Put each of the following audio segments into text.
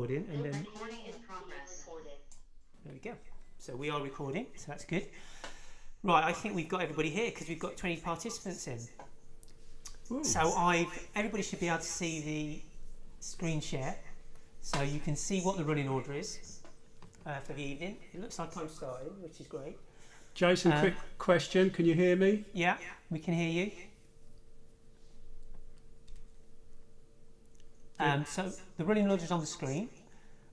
And then recording in progress. There we go. So we are recording, so that's good. Right, I think we've got everybody here because we've got 20 participants in. Ooh. So everybody should be able to see the screen share, so you can see what the running order is for the evening. It looks like I'm starting, which is great. Jason, quick question. Can you hear me? Yeah, we can hear you. So the running order is on the screen.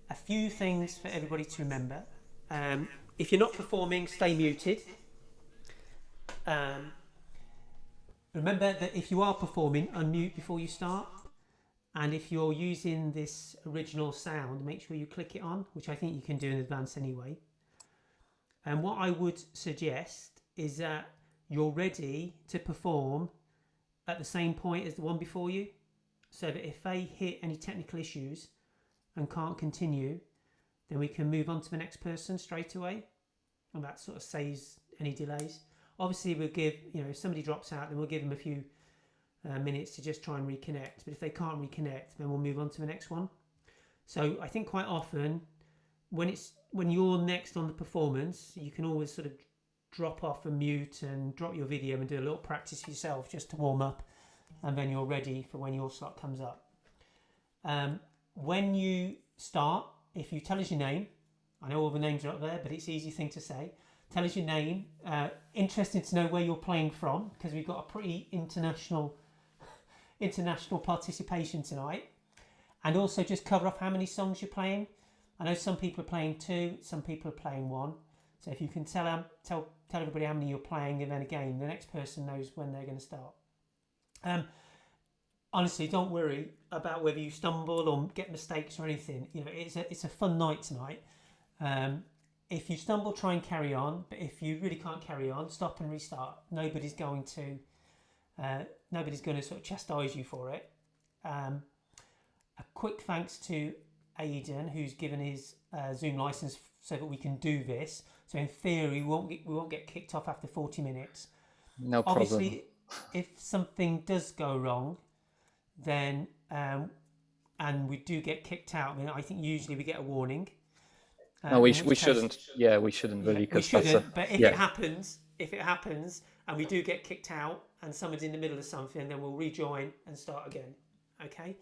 A few things for everybody to remember. If you're not performing, stay muted. Remember that if you are performing, unmute before you start. And if you're using this original sound, make sure you click it on, which I think you can do in advance anyway. And what I would suggest is that you're ready to perform at the same point as the one before you, so that if they hit any technical issues and can't continue, then we can move on to the next person straight away, and that sort of saves any delays. Obviously we'll give, if somebody drops out, then we'll give them a few minutes to just try and reconnect, but if they can't reconnect, then we'll move on to the next one. So I think quite often when you're next on the performance, you can always sort of drop off and mute and drop your video and do a little practice yourself just to warm up, and then you're ready for when your slot comes up. When you start, if you tell us your name, I know all the names are up there, but it's an easy thing to say. Tell us your name. Interested to know where you're playing from, because we've got a pretty international participation tonight. And also just cover off how many songs you're playing. I know some people are playing 2, some people are playing 1. So if you can tell everybody how many you're playing, and then again, the next person knows when they're going to start. Honestly, don't worry about whether you stumble or get mistakes or anything. It's a fun night tonight. If you stumble, try and carry on. But if you really can't carry on, stop and restart. Nobody's going to sort of chastise you for it. A quick thanks to Adrian, who's given his Zoom license so that we can do this. So in theory, we won't get kicked off after 40 minutes. No problem. Obviously, if something does go wrong, then and we do get kicked out, I think usually we get a warning. No, we shouldn't. Yeah, we shouldn't really. We shouldn't. But if it happens, and we do get kicked out, and someone's in the middle of something, then we'll rejoin and start again. Okay.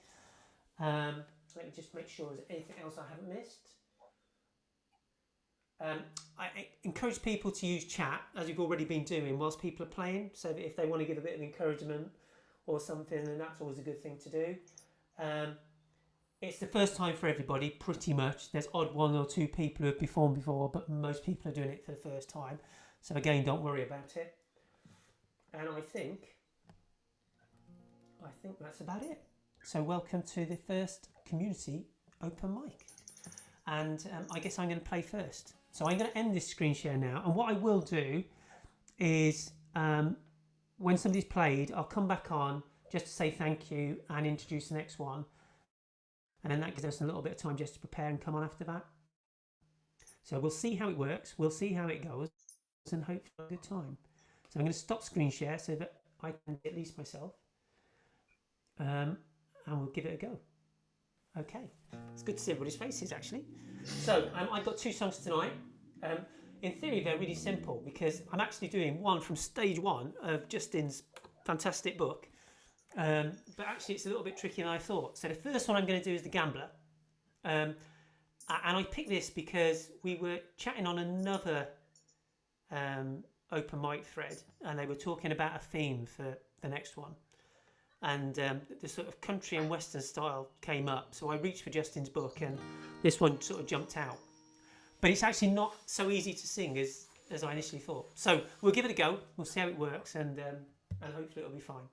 Let me just make sure there's anything else I haven't missed. I encourage people to use chat, as you've already been doing, whilst people are playing, so that if they want to give a bit of encouragement or something, then that's always a good thing to do. It's the first time for everybody, pretty much. There's odd 1 or 2 people who have performed before, but most people are doing it for the first time. So again, don't worry about it. And I think that's about it. So welcome to the first community open mic. And I guess I'm going to play first. So I'm going to end this screen share now. And what I will do is when somebody's played, I'll come back on just to say thank you and introduce the next one. And then that gives us a little bit of time just to prepare and come on after that. So we'll see how it works. We'll see how it goes and hope for a good time. So I'm going to stop screen share so that I can at least myself. And we'll give it a go. Okay. It's good to see everybody's faces actually. So I've got 2 songs tonight. In theory, they're really simple because I'm actually doing one from stage 1 of Justin's fantastic book. But actually it's a little bit trickier than I thought. So the first one I'm going to do is The Gambler. And I picked this because we were chatting on another open mic thread, and they were talking about a theme for the next one. And the sort of country and western style came up. So I reached for Justin's book and this one sort of jumped out. But it's actually not so easy to sing as I initially thought. So we'll give it a go. We'll see how it works, and hopefully it'll be fine.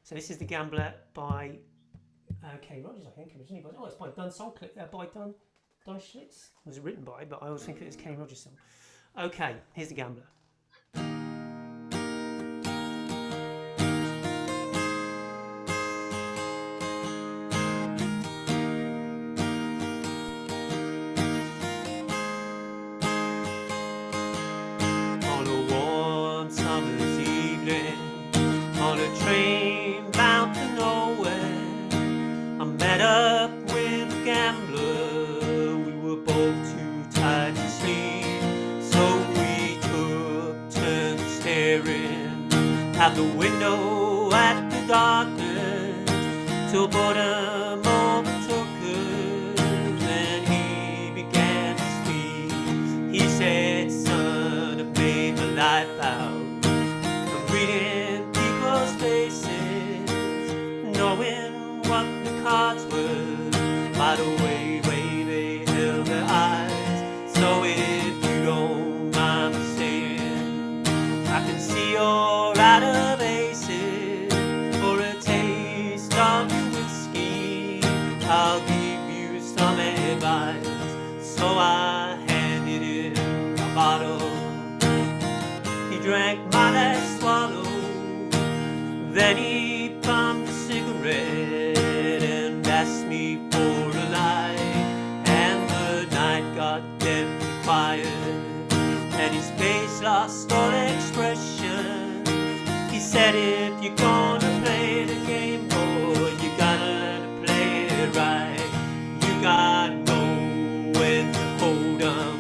So this is The Gambler by K. Rogers, I think originally. Oh, it's by Dunn Schlitz. It was written by, but I always think it was K. Rogers' song. Okay, here's The Gambler. Train bound to nowhere, I met up with a gambler both too tired to sleep, so we took turns staring out the window at the darkness till boredom overtook us. Then he began to speak. He said, "Son, I've made my life out of reading people's faces, knowing what the cards were by the way they held their eyes. So if you don't mind me saying, I can see you're out of aces. For a taste of your whiskey, I'll give you some advice." So I handed him a bottle. He drank my last swallow. Then he pumped a cigarette and asked me for a light. And the night got deadly quiet, and his face lost all expression. He said, "If you're gonna play the game, boy, you gotta learn to play it right. You gotta know when to hold 'em,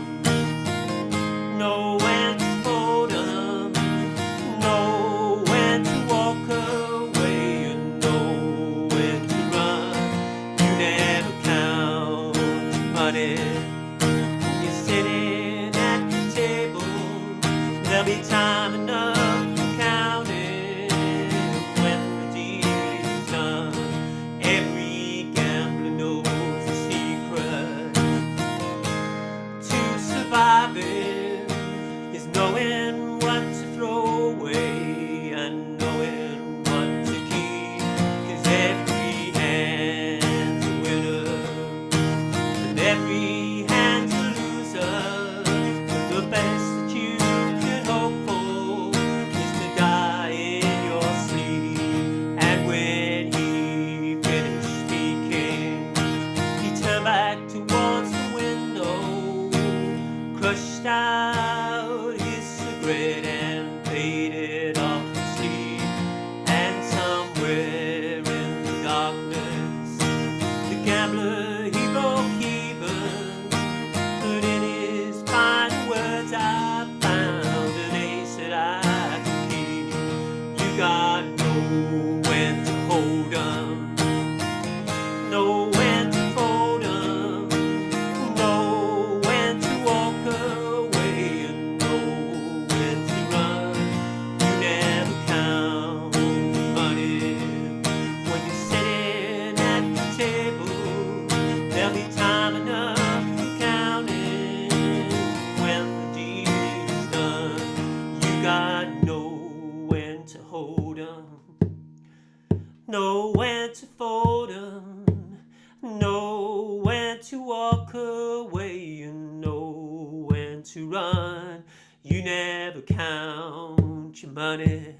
know when to fold 'em, know when to walk away, and know when to run. You never count your money. You're sitting at the table, there'll be time enough for counting when the deal is done. Every gambler knows the secret to surviving is knowing what to throw away and knowing what to keep. 'Cause every hand's a winner and every hand's a loser. The best that you can hope for is to die in your sleep." And when he finished speaking, he turned back towards the window, crushed out his cigarette and faded off to sleep. And somewhere in the darkness, the gambler he broke even, but in his final words I found an ace that I could keep. You gotta know when to hold 'em, know when to fold 'em, know when to walk away, and know when to run. You never count your money when you're sitting at the table. There'll be time enough for counting when the deal is done. You gotta know when to hold 'em, know when to fold 'em, know when to walk away, and know when to run. You never count your money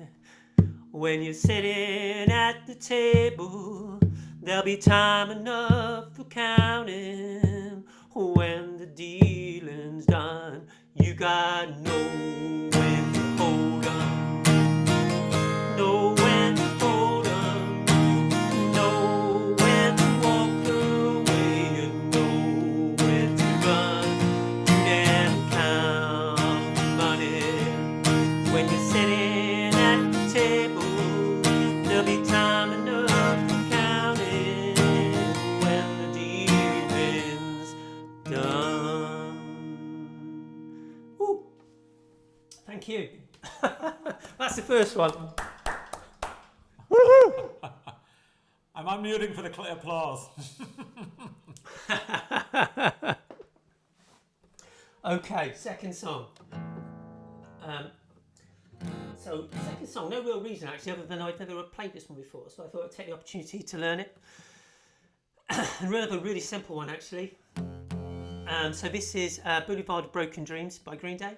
when you're sitting at the table. There'll be time enough for counting when the dealing's done. You gotta know when to hold 'em, know when to fold 'em, know when to walk away, and know when to run. You never count your money when you're sitting at the table. There'll be time enough for counting when the dealing's done. Woo. Thank you. That's the first one. I'm unmuting for the applause. Okay, second song. So, second song, no real reason actually, other than I'd never played this one before, so I thought I'd take the opportunity to learn it. And a really simple one actually. So this is Boulevard of Broken Dreams by Green Day.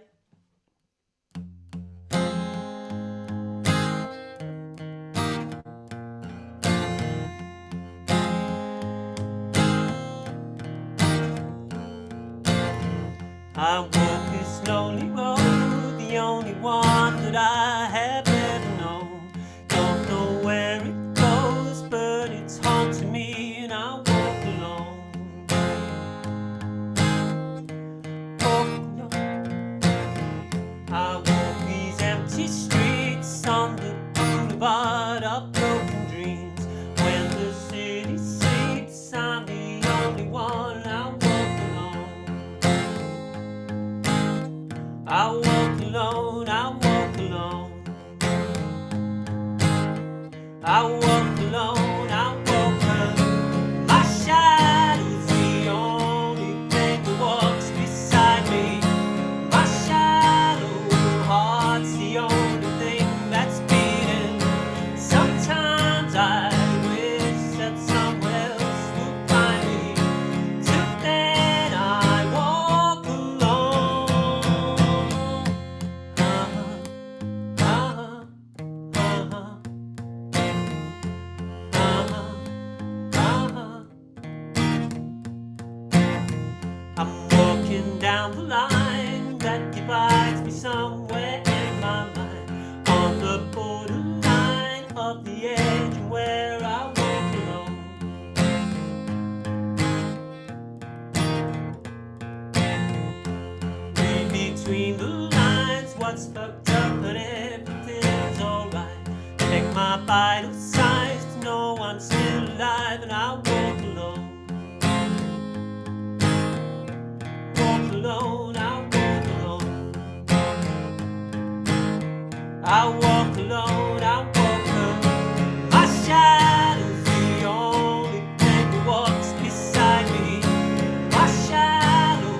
I walk this lonely road, the only one that I have ever known. Don't know where it goes, but it's home to me, and I walk alone. I walk alone, I walk alone. I walk alone, I walk alone. My shadow's the only thing that walks beside me. My shadow heart's the only thing that's beating. Sometimes I wish that someone else would find me. Till then I walk alone. I'm walking down the line that divides me somewhere in my mind, on the borderline of the edge where I walk alone. Read between the lines what's fucked up and everything's alright. Check my vital signs to know I'm still alive and I walk alone. Walk alone, I walk alone. I walk alone, I walk alone. My shadow's the only thing that walks beside me. My shadow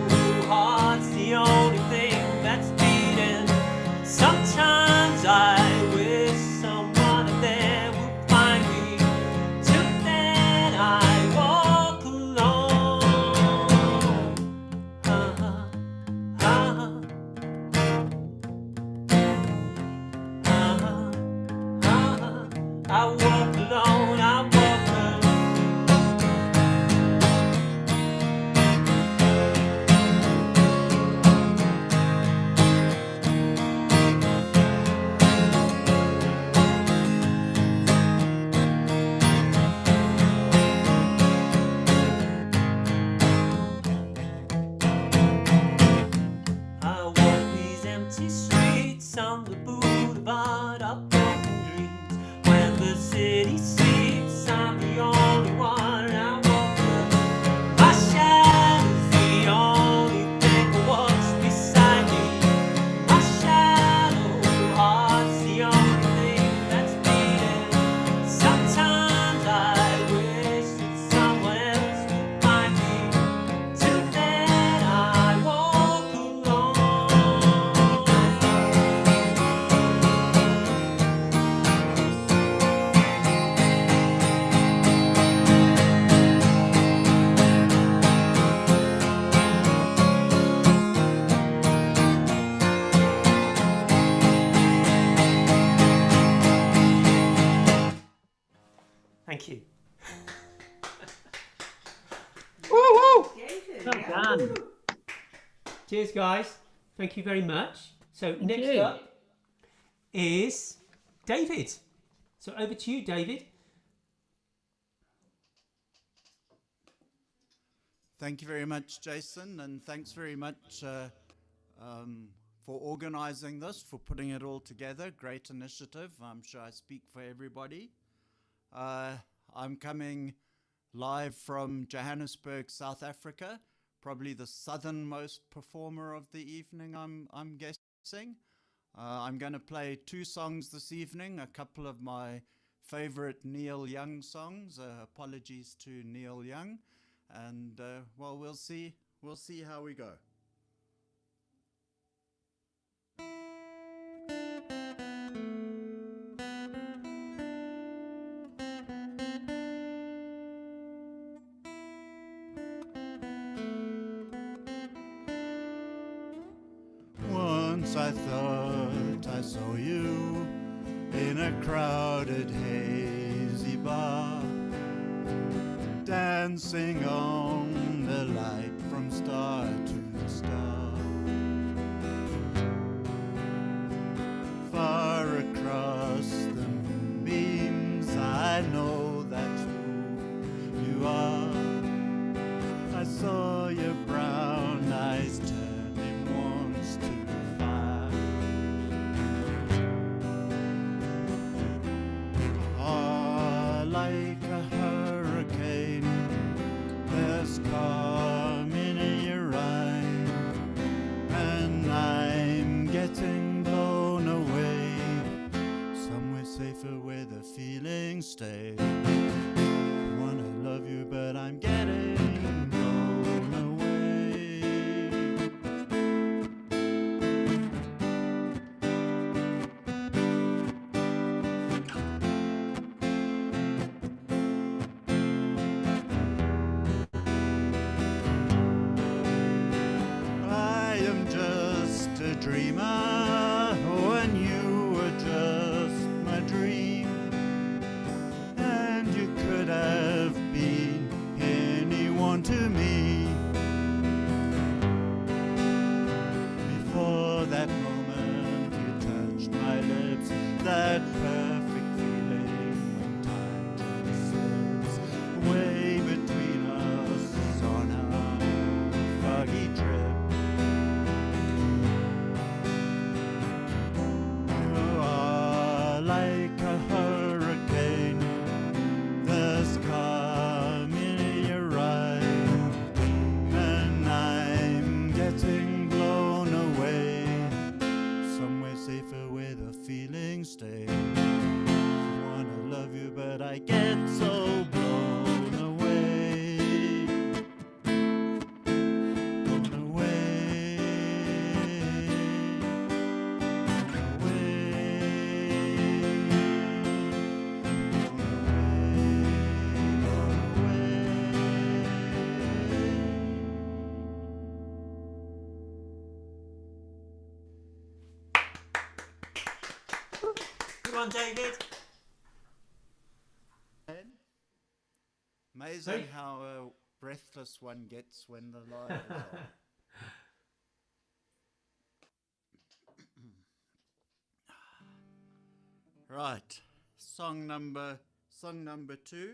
heart's the only thing that's beating. Sometimes I wish someone there would find me. Till then I walk alone. I walk alone, I walk alone. I walk these empty streets on the boulevard of broken dreams. When the city sleeps, I'm the only one. I walk alone. My shadow's the only thing that walks beside me. My shadow heart's the only thing that's beating. Sometimes I wish that someone else would find me. Till then I walk alone. Thank you. Well David, done. Cheers, guys. Thank you very much. So next you. up is David. So over to you, David. Thank you very much, Jason, and thanks very much for organising this, for putting it all together. Great initiative. I'm sure I speak for everybody. I'm coming live from Johannesburg, South Africa, probably the southernmost performer of the evening, I'm guessing. I'm going to play 2 songs this evening, a couple of my favorite Neil Young songs. Apologies to Neil Young. And well, we'll see how we go. Once I thought I saw you in a crowded, hazy bar, dancing on the light from star to star. Far across the moonbeams, I know that's who you are. I saw your brown eyes turning once to fire. Ah, like a hurricane, there's one, David. Amazing Sorry? how breathless one gets when the live is on. Right, song number 2.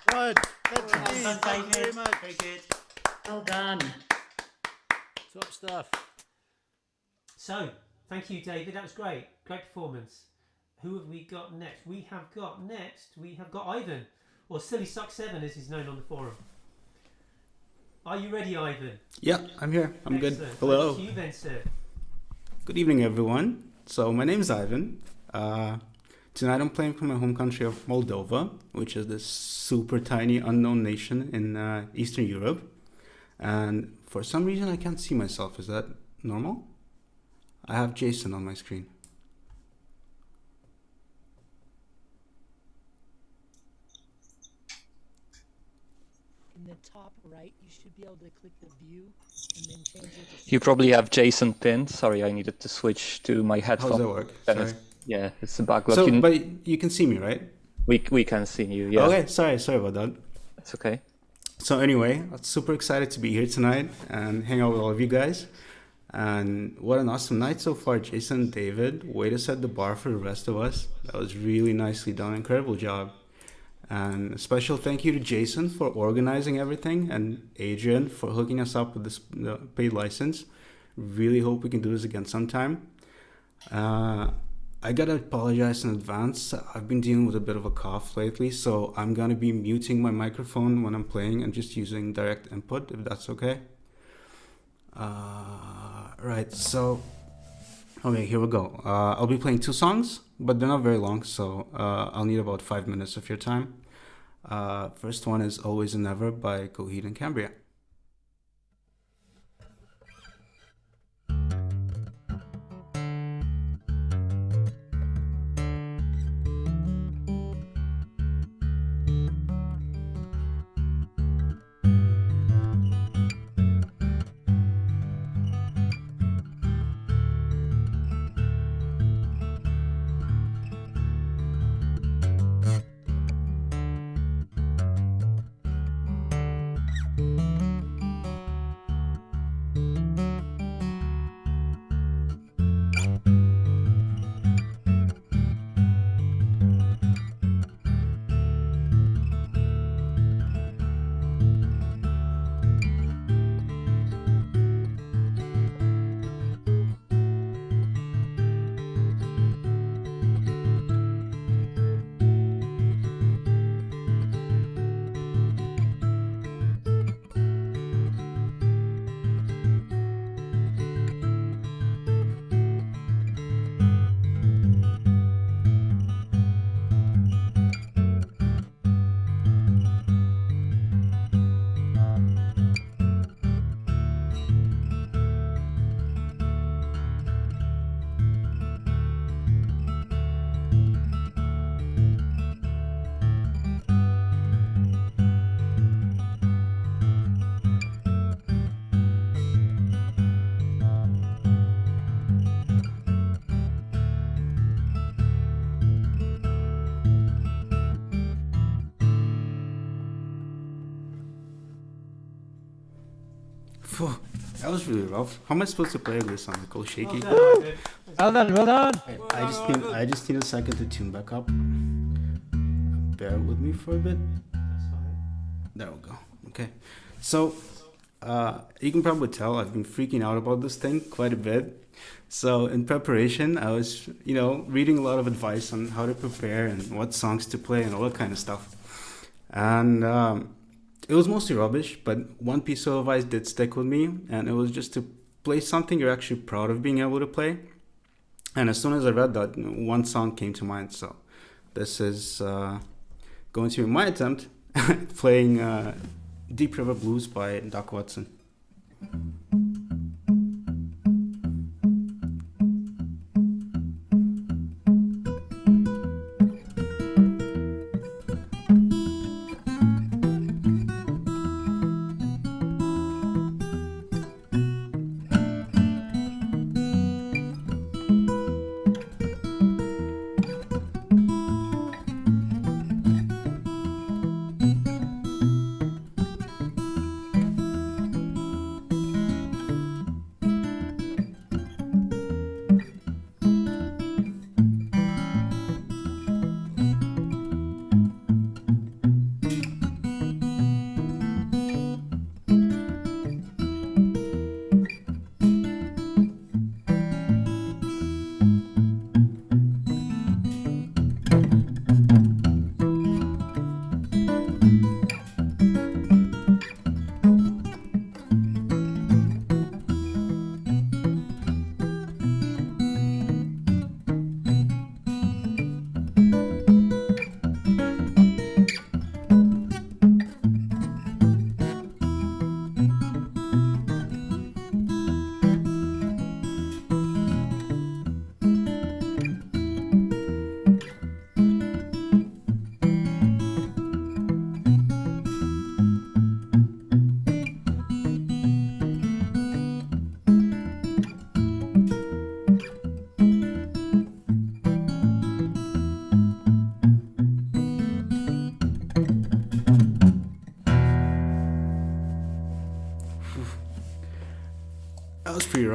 Good. That's Well me. done, Thank you very David. much. Very good. Well done. Top stuff. So, thank you, David. That was great. Great performance. Who have we got next? We have got Ivan, or Silly Suck 7 as he's known on the forum. Are you ready, Ivan? Yeah, I'm here. I'm good. Excellent. Hello. Over to you then, sir. Good evening, everyone. So my name is Ivan. Tonight I'm playing from my home country of Moldova, which is this super tiny unknown nation in Eastern Europe. And for some reason I can't see myself. Is that normal? I have Jason on my screen. In the top right, you should be able to click the view and then change it to... You probably have Jason pinned. Sorry, I needed to switch to my How headphone. does that work? Then Sorry. It's a backlog. So, but you can see me, right? We can see you. Yeah. Okay, sorry about that. It's okay. So anyway, I'm super excited to be here tonight and hang out with all of you guys. And what an awesome night so far, Jason and David. Way to set the bar for the rest of us. That was really nicely done. Incredible job. And a special thank you to Jason for organizing everything and Adrian for hooking us up with this paid license. Really hope we can do this again sometime. I gotta apologize in advance. I've been dealing with a bit of a cough lately, so I'm gonna be muting my microphone when I'm playing and just using direct input, if that's okay. Right, so okay, here we go. I'll be playing 2 songs, but they're not very long, so I'll need about 5 minutes of your time. First one is Always and Never by Coheed and Cambria. That was really rough. How am I supposed to play this on? Like all shaky? Well done. I just need a second to tune back up. Bear with me for a bit. There we go. Okay. So, you can probably tell I've been freaking out about this thing quite a bit. So in preparation, I was, reading a lot of advice on how to prepare and what songs to play and all that kind of stuff. And it was mostly rubbish, but one piece of advice did stick with me, and it was just to play something you're actually proud of being able to play. And as soon as I read that, one song came to mind. So this is going to be my attempt at playing Deep River Blues by Doc Watson.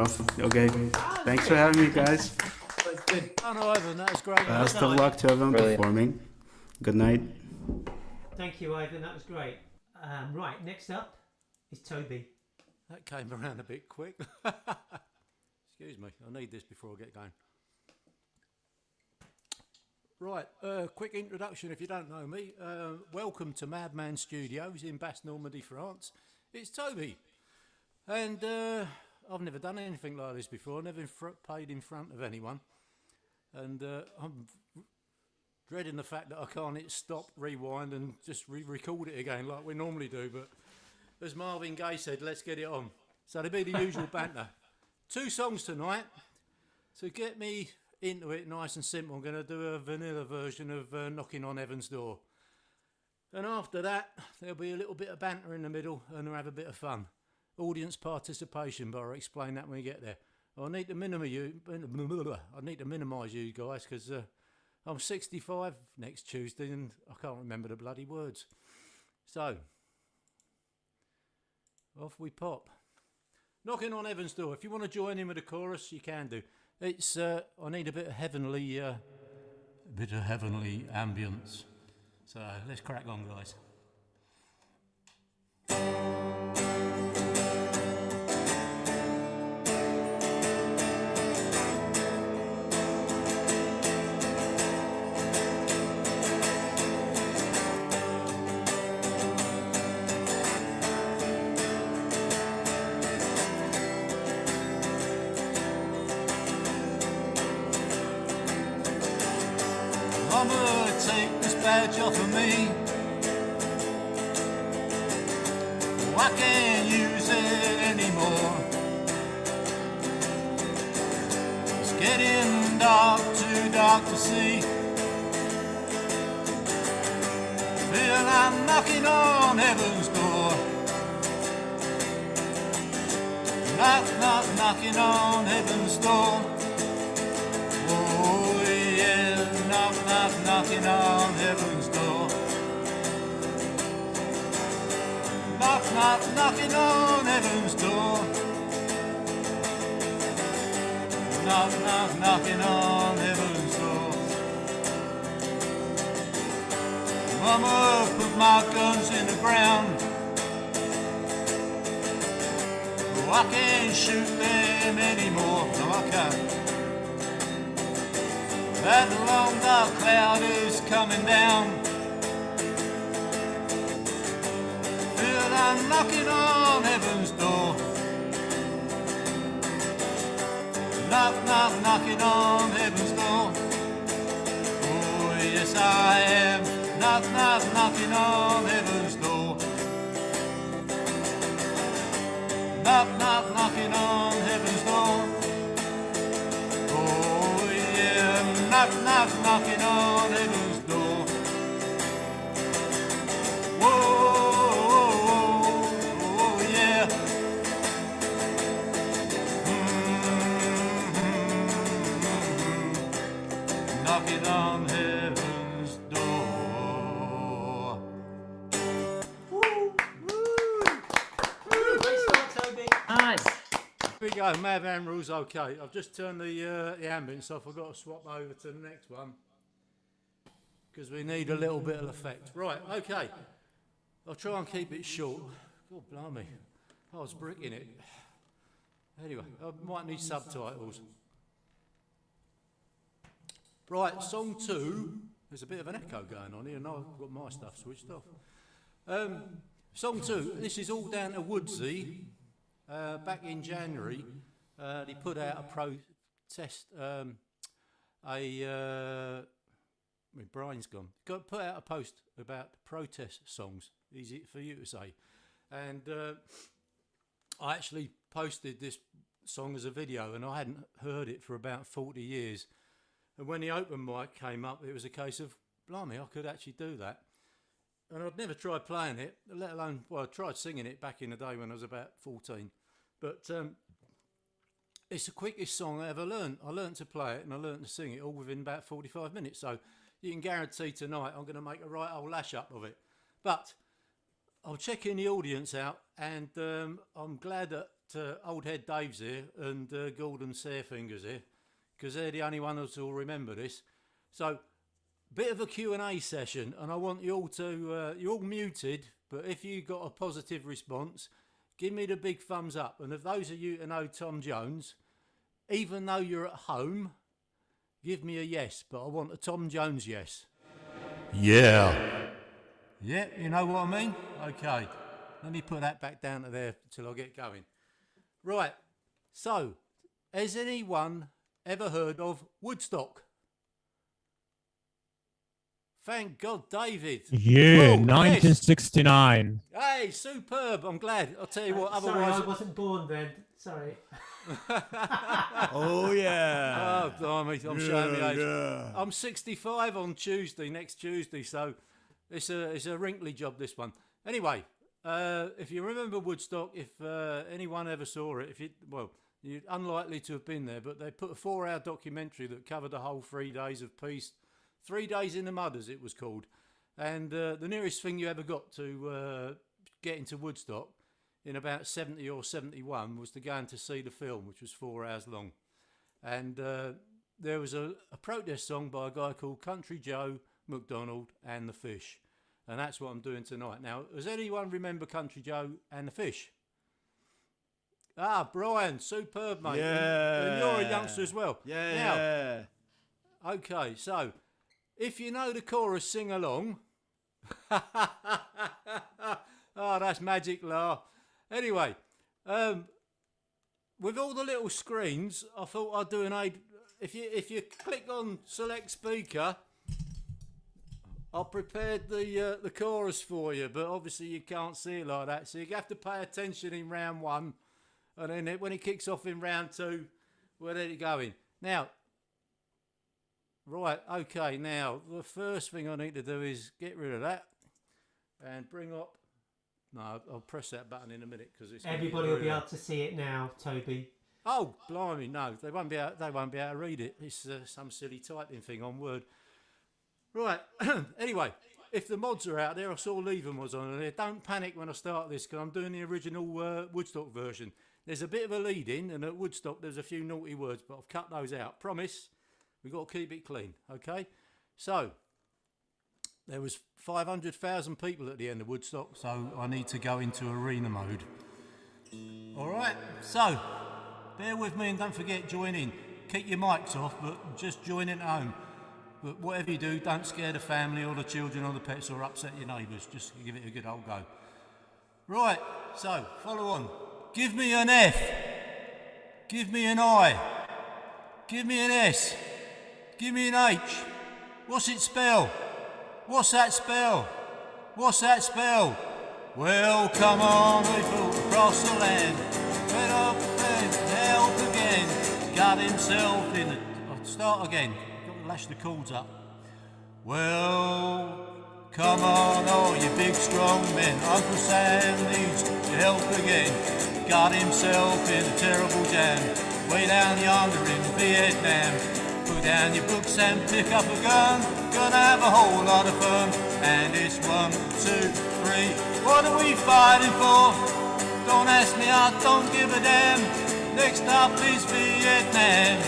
off. Okay. Thanks for having me, guys. Oh no, Ivan, that was great. Best of luck to everyone Brilliant. performing. Good night. Thank you, Ivan. That was great. Right, next up is Toby. That came around a bit quick. Excuse me, I need this before I get going. Right, quick introduction if you don't know me. Welcome to Madman Studios in Basse Normandy, France. It's Toby. And I've never done anything like this before, never played in front of anyone. And I'm dreading the fact that I can't hit stop, rewind and just re-record it again like we normally do. But as Marvin Gaye said, let's get it on. So there'll be the usual banter. 2 songs tonight. To get me into it nice and simple, I'm going to do a vanilla version of Knocking on Heaven's Door. And after that, there'll be a little bit of banter in the middle and we'll have a bit of fun. Audience participation, but I'll explain that when we get there. I need to minimise you guys because I'm 65 next Tuesday and I can't remember the bloody words. So, off we pop. Knocking on Heaven's Door. If you want to join in with the chorus, you can do. It's I need a bit of heavenly ambience. So let's crack on, guys. Mama, take this badge off of me. I can't use it anymore. It's getting dark, too dark to see. Feel I'm knocking on heaven's door. Knock, knock, knocking on heaven's door. Oh yeah, knock, knock, knocking on heaven's door. Knock, knock, knocking on heaven's door. Knock, knock, knocking on heaven's door. Mama, put my guns in the ground. Oh, I can't shoot them anymore. No, I can't. That long dark cloud is coming down. Feel I'm knocking on heaven's door. Knock, knock, knocking on heaven's door. Oh, yes, I am. Knock, knock, knocking on heaven's door. Knock, knock, knocking on heaven's door. Oh, yeah, knock, knock, knocking on heaven's door. Whoa. Knocking on heaven's door. Great start, Toby. Nice. Here we go, Madman Rules OK. I've just turned the ambience off. I've got to swap over to the next one because we need a little bit of effect. Right, OK. I'll try and keep it short. God blimey, I was bricking it. Anyway, I might need subtitles. Right, song 2. There's a bit of an echo going on here, and I've got my stuff switched off. Song 2. This is all down to Woodsy. Back in January, he put out a protest. My brain's gone. Put out a post about protest songs. Easy for you to say, and I actually posted this song as a video, and I hadn't heard it for about 40 years. And when the open mic came up, it was a case of, blimey, I could actually do that. And I'd never tried playing it, let alone, well, I tried singing it back in the day when I was about 14. But it's the quickest song I ever learned. I learned to play it and I learned to sing it all within about 45 minutes. So you can guarantee tonight I'm going to make a right old lash up of it. But I'll check in the audience out, and I'm glad that Old Head Dave's here and Gordon Sairfingers here, because they're the only ones who'll remember this. So, bit of a Q&A session, and I want you all to, you're all muted, but if you got a positive response, give me the big thumbs up. And if those of you who know Tom Jones, even though you're at home, give me a yes, but I want a Tom Jones yes. Yeah. Yeah, you know what I mean? Okay. Let me put that back down to there till I get going. Right. So, has anyone ever heard of Woodstock? Thank God, David. Yeah, Oh, 1969. Yes. Hey, superb. I'm glad. I'll tell you what, Sorry, otherwise... I wasn't born then. Sorry. Oh, yeah. Oh, blimey, I'm showing my age. Yeah. I'm 65 on Tuesday, next Tuesday, so it's a wrinkly job, this one. Anyway, if you remember Woodstock, if anyone ever saw it, you're unlikely to have been there, but they put a 4-hour documentary that covered the whole 3 days of peace. 3 days in the mud, as it was called. And the nearest thing you ever got to get into Woodstock in about 70 or 71 was to go in to see the film, which was 4 hours long. And there was a protest song by a guy called Country Joe McDonald and the Fish. And that's what I'm doing tonight. Now, does anyone remember Country Joe and the Fish? Ah, Brian, superb, mate. Yeah. And you're a youngster as well. Yeah. Now, okay, so if you know the chorus, sing along. Oh, that's magic, La. Anyway, with all the little screens, I thought I'd do an aid. If you click on select speaker, I prepared the chorus for you, but obviously you can't see it like that, so you have to pay attention in round 1, and then when it kicks off in round 2, we'll let it go in. Now, right, okay, now the first thing I need to do is get rid of that and bring up. No, I'll press that button in a minute because it's. Everybody will be able to see it now, Toby. Oh, blimey, no, they won't be able to read it. It's some silly typing thing on Word. Right, anyway, if the mods are out there, I saw Leaving was on there. Don't panic when I start this because I'm doing the original Woodstock version. There's a bit of a lead in, and at Woodstock there's a few naughty words, but I've cut those out. Promise, we've got to keep it clean, okay? So, there was 500,000 people at the end of Woodstock, so I need to go into arena mode. All right, so bear with me and don't forget, join in. Keep your mics off, but just join in at home. But whatever you do, don't scare the family or the children or the pets or upset your neighbours. Just give it a good old go. Right, so follow on. Give me an F. Give me an I. Give me an S. Give me an H. What's it spell? What's that spell? What's that spell? Well, come on, we flew across the land. Went up and help again. Got himself in the... I'll start again. Got to lash the chords up. Well, come on, all you big strong men. Uncle Sam needs your help again. Got himself in a terrible jam. Way down yonder in Vietnam. Put down your books and pick up a gun. Gonna have a whole lot of fun. And it's 1, 2, 3. What are we fighting for? Don't ask me, I don't give a damn. Next up is Vietnam.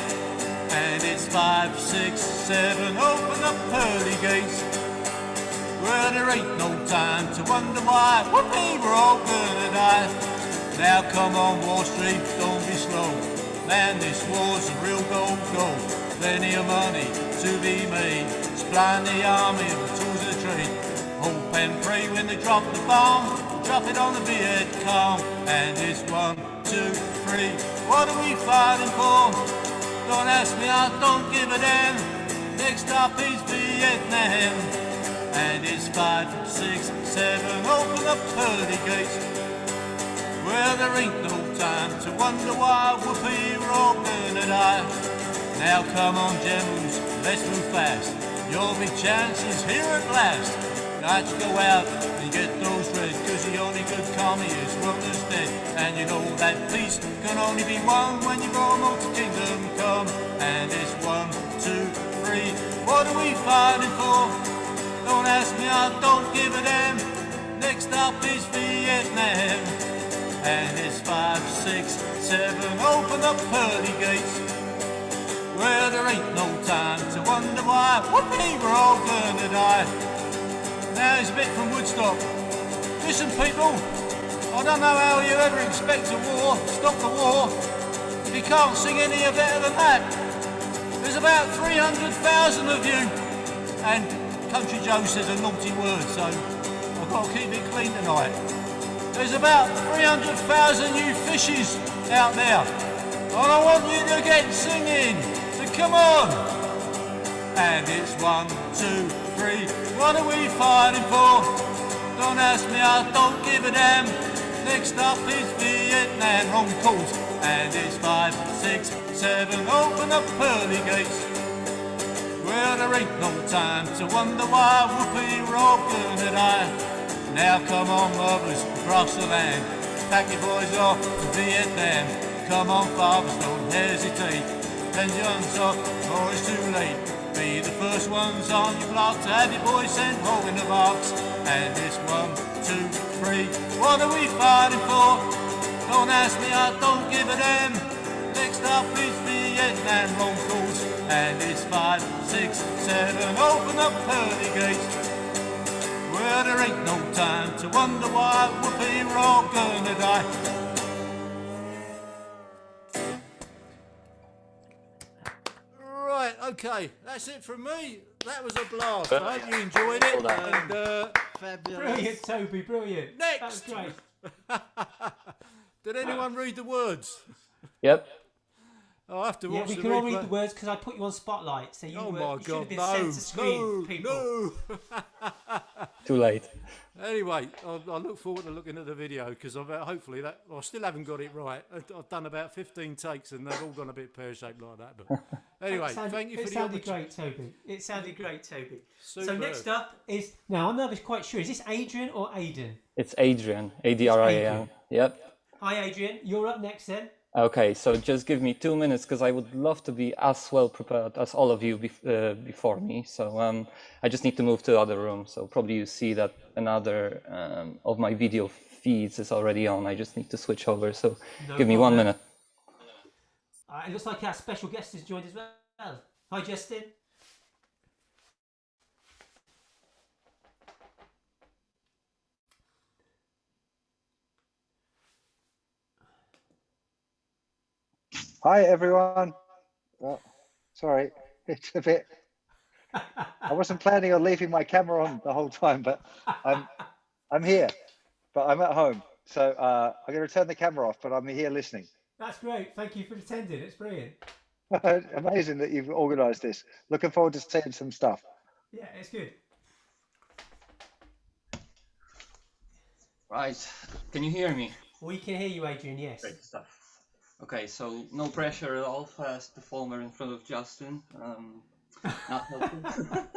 And it's 5, 6, 7. Open up pearly gates. Well, there ain't no time to wonder why. Whoopee, we're all gonna die. Now come on, Wall Street, don't be slow. Man, this war's a real go-go. Plenty of money to be made. Supplying the army with tools of the trade. Hope and pray when they drop the bomb. Drop it on the Viet Cong. And it's 1, 2, 3. What are we fighting for? Don't ask me, I don't give a damn. Next up is Vietnam. And it's 5, 6, 7. Open up pearly gates. Well, there ain't no time to wonder why we're all gonna die. Now come on, generals, let's move fast. Your big chance is here at last. Got to go out and get those red, cause the only good commie is one that's dead. And you know that peace can only be won when you promote the kingdom come. And it's 1, 2, 3. What are we fighting for? Don't ask me, I don't give a damn. Next up is Vietnam. And it's 5, 6, 7, open up pearly gates. Well, there ain't no time to wonder why. Whoopee, we're all gonna die. Now it's a bit from Woodstock. Listen, people, I don't know how you ever expect a war, stop the war, if you can't sing any better than that. There's about 300,000 of you, and Country Joe says a naughty word, so I've got to keep it clean tonight. There's about 300,000 you fishes out there, and I want you to get singing, so come on. And it's 1, 2, 3, what are we fighting for? Don't ask me, I don't give a damn. Next up is Vietnam, wrong calls. And it's 5, 6, 7, open up pearly gates. Well, there ain't no time to wonder why. Whoopee, we're all gonna die. Now come on, mothers, across the land. Pack your boys off to Vietnam. Come on, fathers, don't hesitate. Send your guns off, or it's too late. Be the first ones on your block to have your boys sent home in the box. And it's 1, 2, 3, what are we fighting for? Don't ask me, I don't give a damn. Next up is Vietnam, wrong calls. And it's 5, 6, 7, open up pearly gates. Well, there ain't no time to wonder why. Whoopee, we're all gonna die. Right, okay, that's it from me. That was a blast. I hope you enjoyed it. And, Fabulous. Brilliant, Toby, brilliant. Next. That's great. did anyone read the words? Yep. I'll have to Yeah, watch we the can all replay. read the words because I put you on spotlight. So you, Oh my you should God, have been no, sent to screen, people. no. Too late. Anyway, I look forward to looking at the video because hopefully that I still haven't got it right. I've done about 15 takes and they've all gone a bit pear-shaped like that. But anyway, thank you for it the sounded opportunity. great, Toby. It sounded great, Toby. So Superb. next up is now I'm not quite sure. Is this Adrian or Aiden? It's Adrian. Adrian. Adrian. Yep. Hi, Adrian. You're up next then. Okay, so just give me 2 minutes because I would love to be as well prepared as all of you before me. So I just need to move to the other room. So probably you see that another of my video feeds is already on. I just need to switch over. So give me 1 minute. It looks like our special guest has joined as well. Hi, Justin. Hi everyone. Oh, sorry, it's a bit. I wasn't planning on leaving my camera on the whole time, but I'm here, but I'm at home, so I'm going to turn the camera off. But I'm here listening. That's great. Thank you for attending. It's brilliant. Amazing that you've organised this. Looking forward to seeing some stuff. Yeah, it's good. Right. Can you hear me? We can hear you, Adrian. Yes. Great stuff. Okay, so no pressure at all. First performer in front of Justin. Not helpful.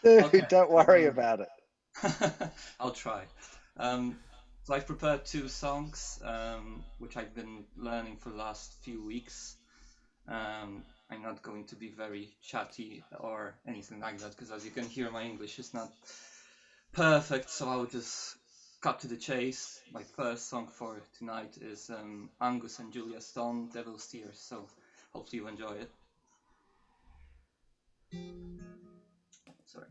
Dude, Okay. don't worry about it. I'll try. So I've prepared 2 songs, which I've been learning for the last few weeks. I'm not going to be very chatty or anything like that, because as you can hear, my English is not perfect, so I'll just cut to the chase. My first song for tonight is Angus and Julia Stone, Devil's Tears, so hopefully you enjoy it. Sorry.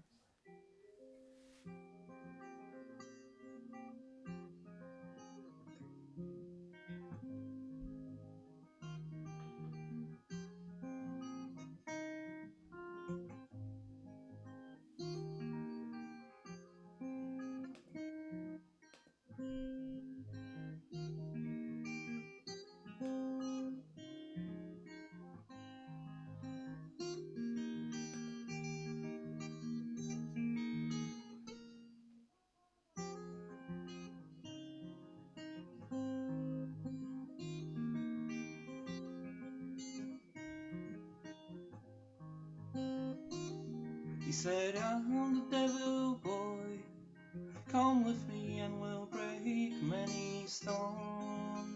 He said, I'm the devil boy, come with me and we'll break many stones.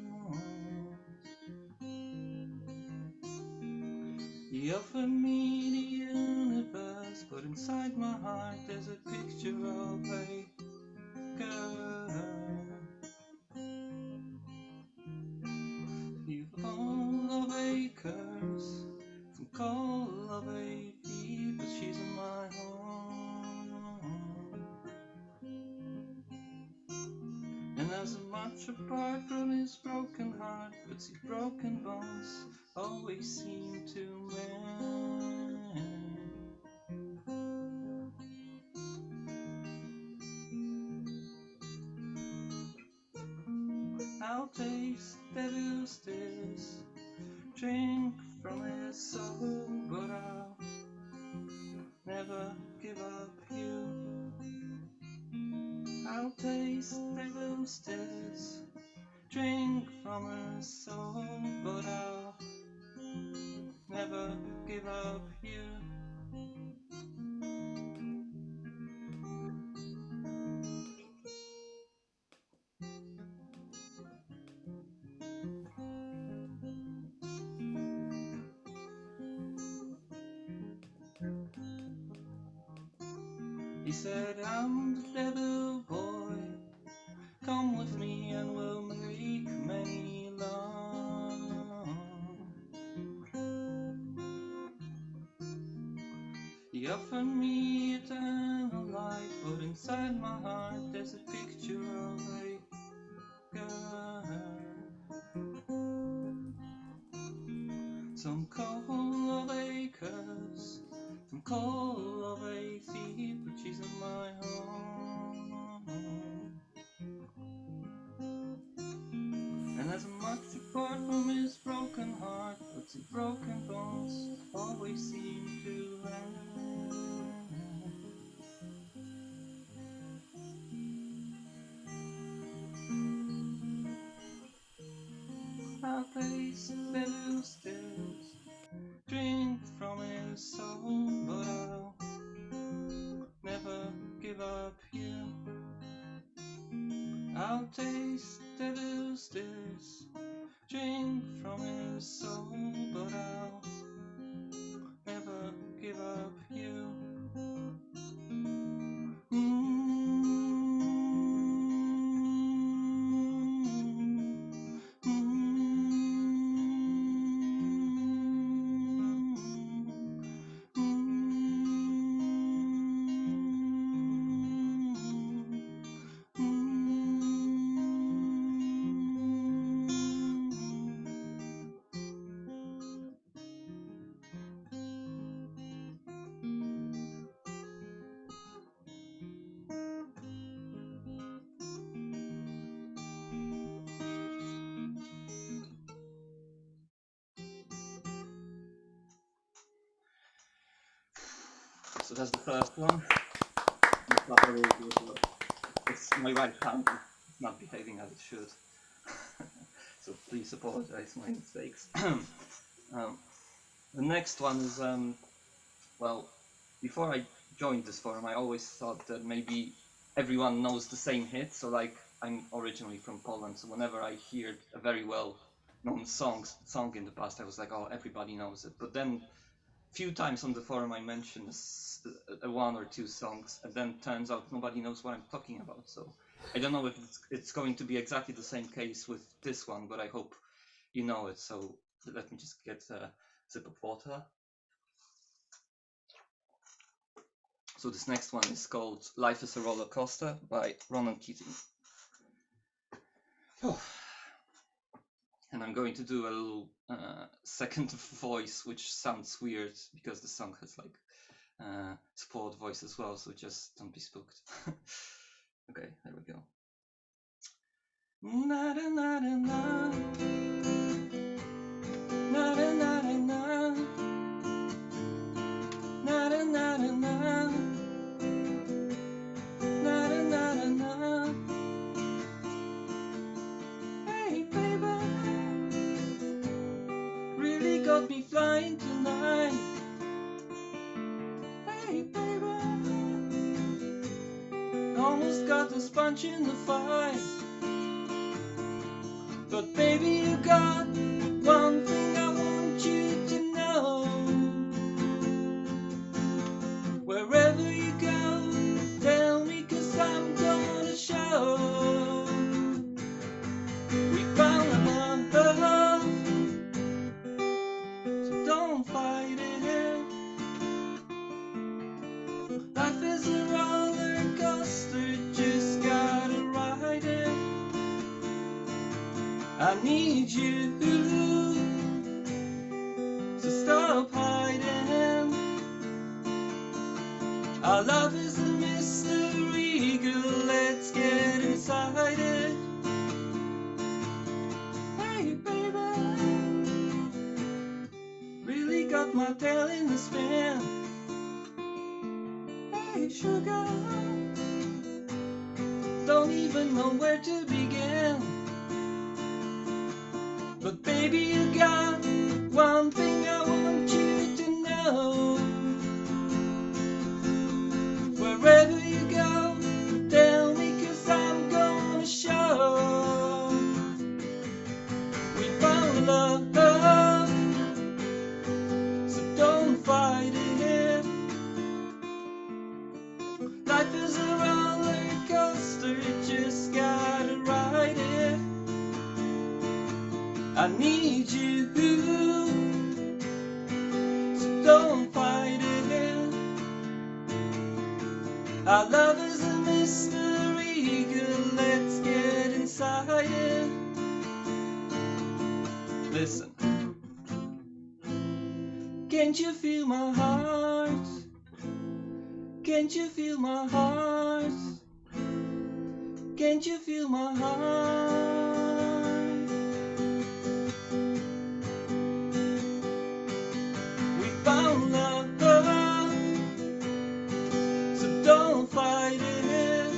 He offered me the universe, but inside my heart there's a picture of a girl. of 8 feet, but she's in my home. And as much apart from his broken heart, but his broken bones always seem to mend. I'll taste devil's tears, drink from his soul, but I'll never give up you. I'll taste devil's tears, drink from her soul, but I'll never give up you. He said, I'm the devil boy, come with me and we'll make many love. He offered me eternal life, but inside my heart there's a picture of a girl. Some call of acres, some call of a thief, but she's in my home. And as much apart from his broken heart, but his broken bones always seem to land. I'll taste devil's tears, drink from his soul, but I'll never give up you. I'll taste devil's tears, drink from his soul, but I'll never give up you. So that's the first one. It's not very good, but it's my right hand. It's not behaving as it should. So please apologize my mistakes. The next one is, well, before I joined this forum, I always thought that maybe everyone knows the same hit. So like, I'm originally from Poland, so whenever I hear a very well-known song in the past, I was like, oh, everybody knows it. But then few times on the forum I mentioned one or two songs, and then turns out nobody knows what I'm talking about. So I don't know if it's going to be exactly the same case with this one, but I hope you know it. So let me just get a sip of water. So this next one is called Life is a Rollercoaster by Keating. Oh. And I'm going to do a little second voice, which sounds weird because the song has like support voice as well, so just don't be spooked. Okay, there we go. Na na na na na na na na na na na na na na na. Hey baby, really got me flying tonight. Hey baby, almost got the sponge in the fight. But baby, you got one thing I want you to know. Wherever you go, tell me, 'cause I'm gonna show. We found our love, so don't fight it. I need you, so stop hiding. Our love is a mystery, girl, let's get inside it. Hey baby, really got my tail in the spin. Hey sugar, don't even know where to begin. But baby, you got one thing I want you to know. Wherever you go, tell me, 'cause I'm gonna show. We found love, so don't fight it. Life is a roller coaster, just gotta ride it. I need you, so don't fight it. Our love is a mystery, girl, let's get inside it. Listen, can't you feel my heart? Can't you feel my heart? Can't you feel my heart? We found love, so don't fight it.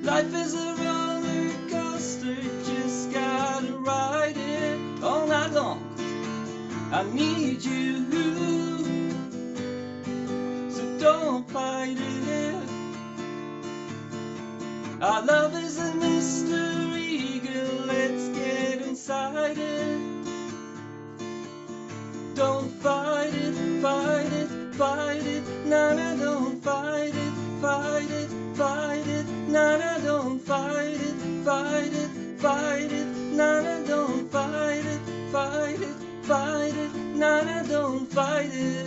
Life is a roller coaster, just gotta ride it all night long. I need you, so don't fight it. Our love is a mystery, girl, let's get inside it. Don't fight it, fight it, fight it. No, no, don't fight it, fight it, fight it. No, no, don't fight it, fight it, fight it. No, no, don't fight it, fight it, fight it. No, no, don't fight it.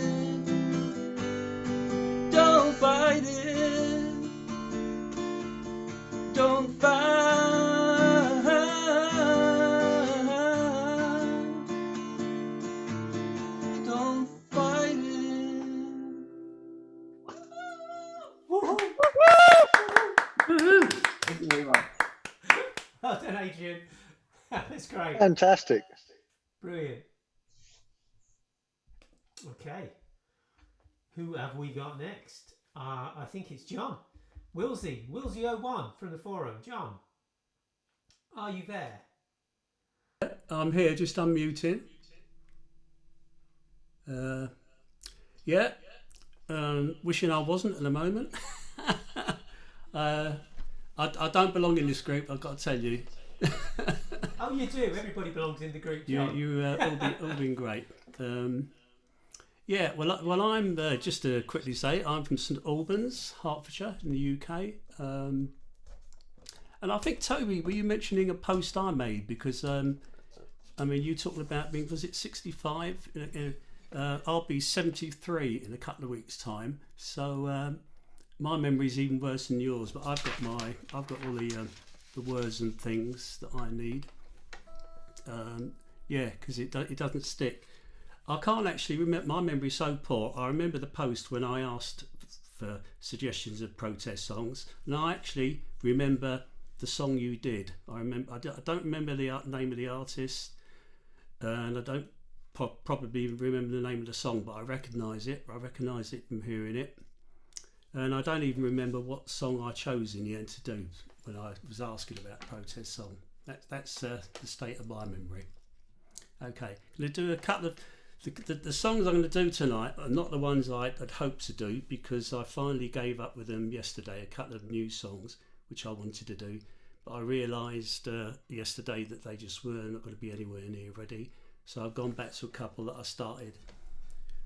Don't fight it. Don't fight. Don't fight it. Thank you very much. Well done, Adrian. That's great. Fantastic. Brilliant. Okay. Who have we got next? I think it's John. Willsy01 from the forum. John, are you there? I'm here, just unmuting. Wishing I wasn't at the moment. I don't belong in this group, I've got to tell you. Oh, you do. Everybody belongs in the group, John. You all been great. Well, I'm just to quickly say, I'm from St Albans, Hertfordshire, in the UK. And I think, Toby, were you mentioning a post I made? Because, you talking about being, was it 65? I'll be 73 in a couple of weeks' time. So my memory's even worse than yours. But I've got all the words and things that I need. Because it doesn't stick. I can't actually remember. My memory's so poor. I remember the post when I asked for suggestions of protest songs, and I actually remember the song you did. I don't remember the name of the artist, and I don't probably remember the name of the song, but I recognise it. I recognise it from hearing it, and I don't even remember what song I chose in the end to do when I was asking about protest song. That's the state of my memory. Okay, going to do a couple of the songs I'm going to do tonight are not the ones I'd hoped to do, because I finally gave up with them yesterday. A couple of new songs which I wanted to do, but I realised yesterday that they just were not going to be anywhere near ready. So I've gone back to a couple that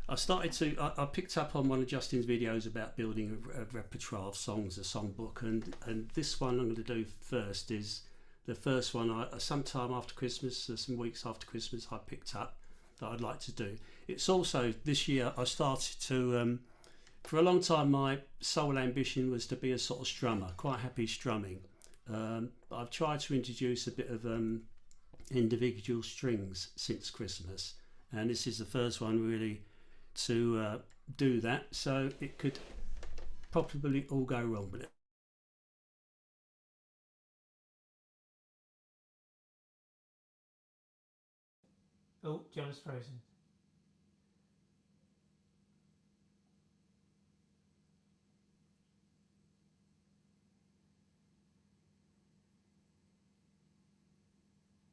I picked up on one of Justin's videos about building a repertoire of songs, a songbook, and this one I'm going to do first is the first one sometime after Christmas, some weeks after Christmas, I picked up that I'd like to do. It's also this year I started to for a long time my sole ambition was to be a sort of strummer, quite happy strumming, but I've tried to introduce a bit of individual strings since Christmas, and this is the first one really to do that, so it could probably all go wrong with it. Oh, John's frozen.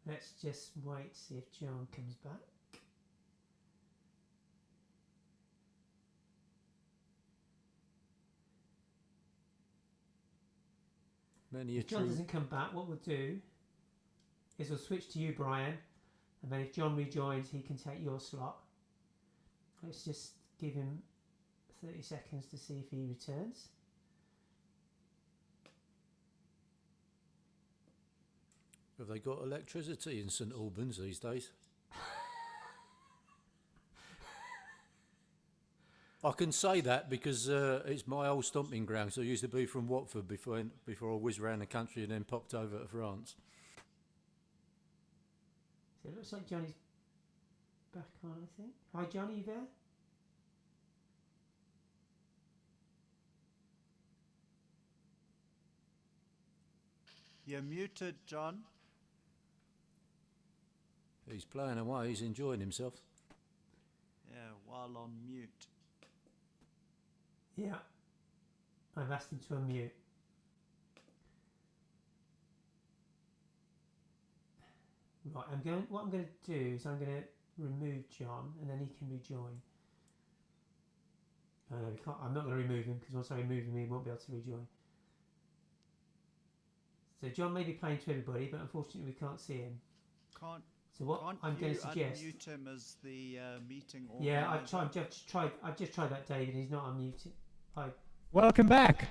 Let's just wait, see if John comes back. If John doesn't come back, what we'll do is we'll switch to you, Brian, and then if John rejoins, he can take your slot. Let's just give him 30 seconds to see if he returns. Have they got electricity in St Albans these days? I can say that because it's my old stomping ground. So I used to be from Watford before I whizzed around the country and then popped over to France. So it looks like Johnny's back on, I think. Hi, Johnny, you there? You're muted, John. He's playing away. He's enjoying himself. Yeah, while on mute. Yeah, I've asked him to unmute. Right, what I'm going to do is I'm going to remove John and then he can rejoin. Oh no, we can't, I'm not going to remove him because once I remove him he won't be able to rejoin. So John may be playing to everybody, but unfortunately we can't see him. So what I'm going to suggest. Unmute him as the meeting. Yeah, I've just tried that, David. He's not unmuted. Welcome back.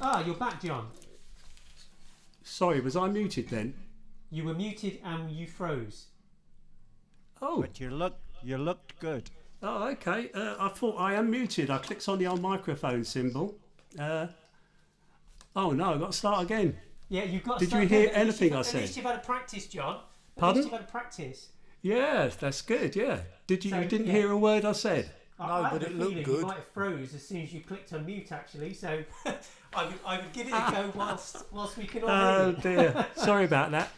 Ah, you're back, John. Sorry, was I muted then? You were muted and you froze. Oh, but you looked good. Oh, okay. I thought I am muted. I clicked on the old microphone symbol. Oh no, I've got to start again. Yeah, you've got. Did you hear anything I said? At least you've had a practice, John. Pardon? At least you've had a practice. Yeah, that's good. Yeah. Did you? So, you didn't hear a word I said? No, but it looked good. You might have froze as soon as you clicked on mute, actually. So I would give it a go whilst we can all hear Oh you. dear. Sorry about that.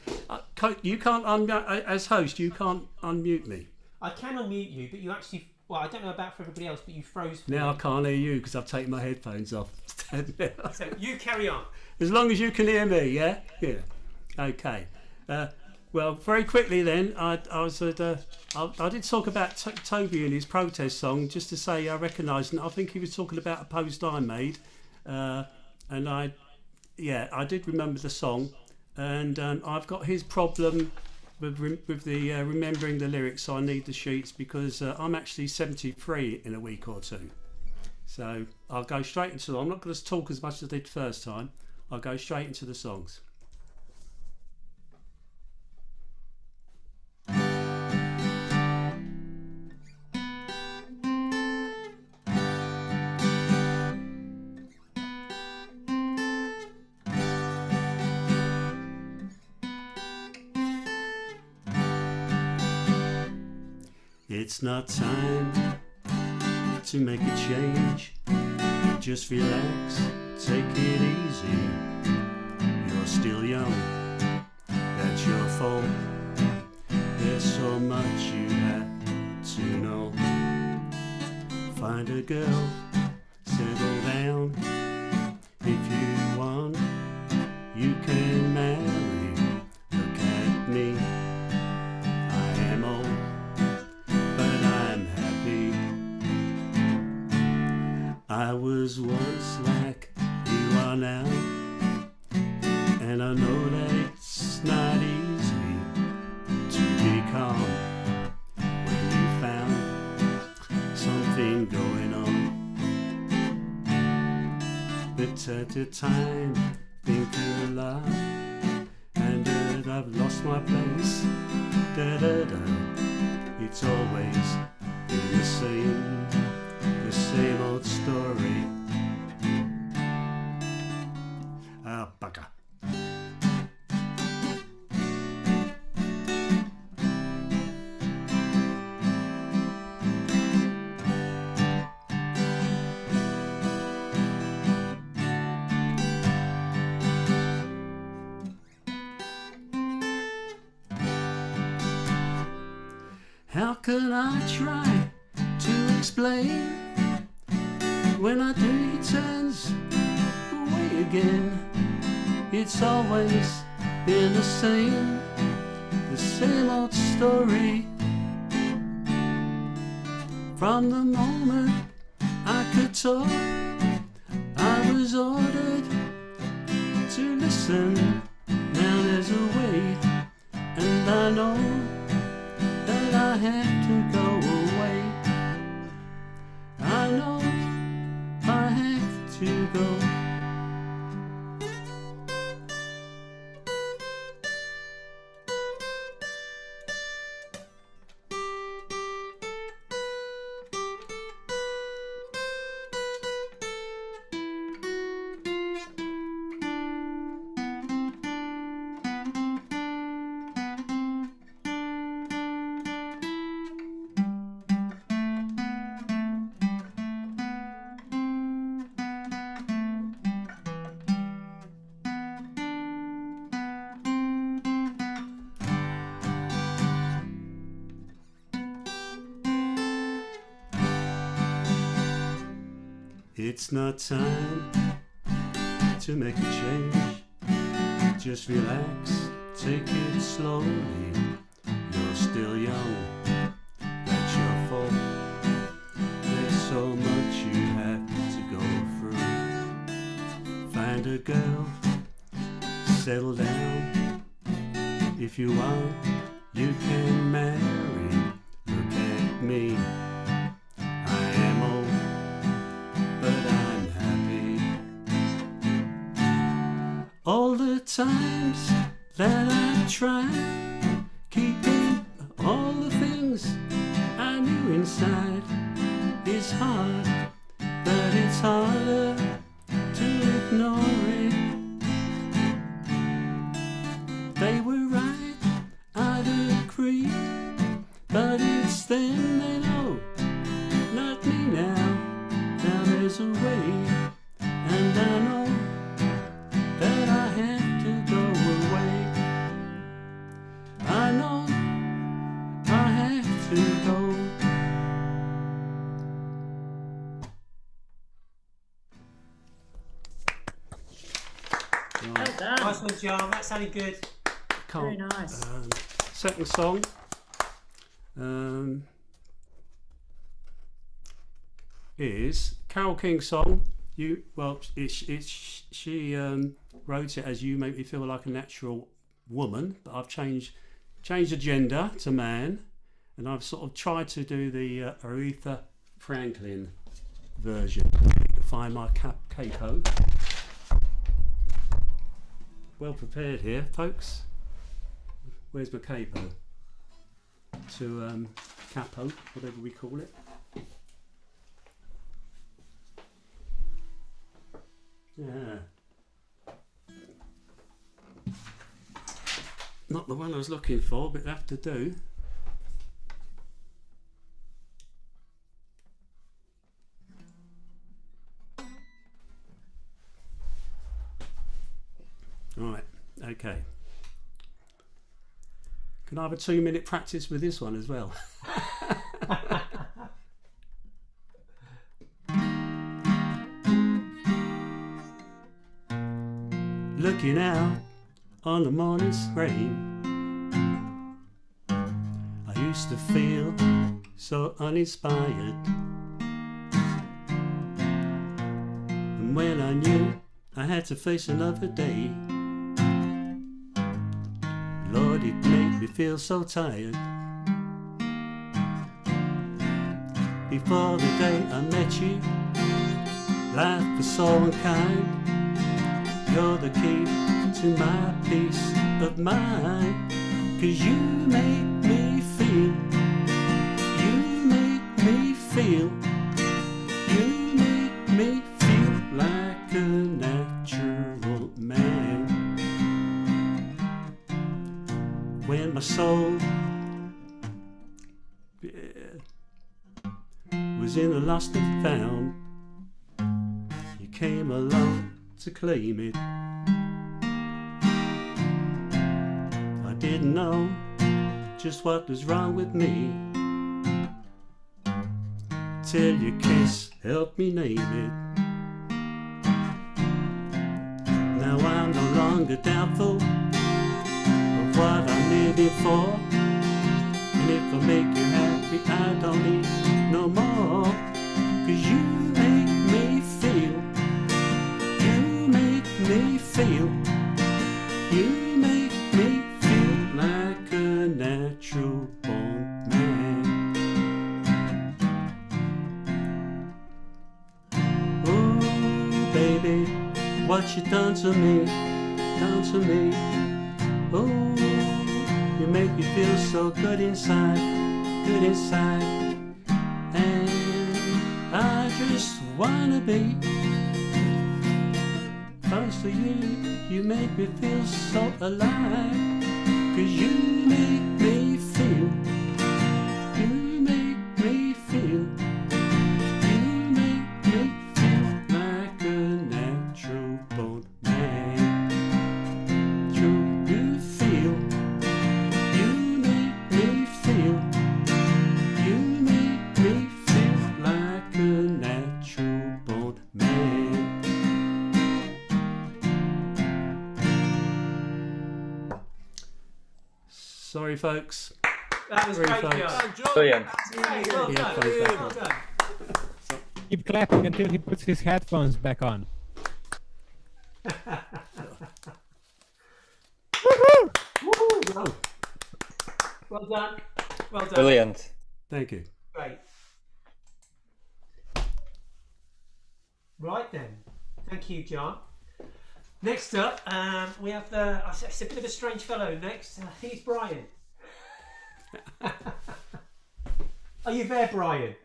You can't as host. You can't unmute me. I can unmute you, but you actually. Well, I don't know about for everybody else, but you froze. Now I can't hear you because I've taken my headphones off. So you carry on. As long as you can hear me, yeah? Yeah. Okay. Well, very quickly then, I did talk about Toby and his protest song, just to say I recognised, and I think he was talking about a post I made, and I did remember the song, and I've got his problem with the remembering the lyrics, so I need the sheets because I'm actually 73 in a week or two. So I'll go straight into. I'm not going to talk as much as I did first time. I'll go straight into the songs. It's not time to make a change. Just relax, take it easy. You're still young, that's your fault. There's so much you have to know. Find a girl, settle down. If you want, you can marry. Look at me, I am old, but I'm happy. I was once like you are now, and I know that it's not easy to be calm when you found something going on. But at the time, thinking a lot, and that I've lost my place. Da da da. It's always been the same old story. How can I try to explain when I do he turns away again? It's always been the same old story. From the moment I could talk, I was ordered to listen. Now there's a way, and I know that I have to go away. I know I have to go. It's not time to make a change. Just relax, take it slowly. You're still young, that's your fault. There's so much you have to go through. Find a girl, settle down. If you want, you can marry. Look at me, I am old, but I'm happy. All the times that I tried keeping all the things I knew inside is hard, but it's harder to ignore it. They were right, I'd agree, but it's them they know, not me now. Now there's a way, and I know that I have to go away. I know I have to go. Well done. Nice one, John. That sounded good. Very nice. Second song. Is Carole King's song. She wrote it as "You Make Me Feel Like a Natural Woman," but I've changed the gender to man, and I've sort of tried to do the Aretha Franklin version. Find my capo. Well prepared here, folks. Where's my capo? To capo, whatever we call it. Yeah. Not the one I was looking for, but it'll have to do. Right, okay. Can I have a 2-minute practice with this one as well? Looking out on the morning's rain, I used to feel so uninspired. And when I knew I had to face another day, Lord, it made me feel so tired. Before the day I met you, life was so unkind. You're the key to my peace of mind, 'cause you make me feel, you make me feel, you make me feel like a natural man. When my soul was in a lost and found, you came along to claim it. I didn't know just what was wrong with me, till you kiss, help me name it. Now I'm no longer doubtful of what I'm living for. And if I make you happy, I don't need no more. 'Cause you make me feel, you make me feel, you make me feel like a natural born man. Oh, baby, what you done to me, done to me. Oh, you make me feel so good inside, good inside. And I just wanna be close to you. You make me feel so alive. 'Cause you make me feel, you make me feel, you make me feel like a natural born man. True, you feel, you make me feel, you make me feel like a natural born man. Sorry, folks. That was Sorry, great, folks. John. Brilliant. Great, well Yeah, done. thanks, Well done. Keep clapping until he puts his headphones back on. Woo! Well done. Well done. Brilliant. Thank you. Great. Right then. Thank you, John. Next up, we have the. It's a bit of a strange fellow next. He's Brian. Are you there, Brian?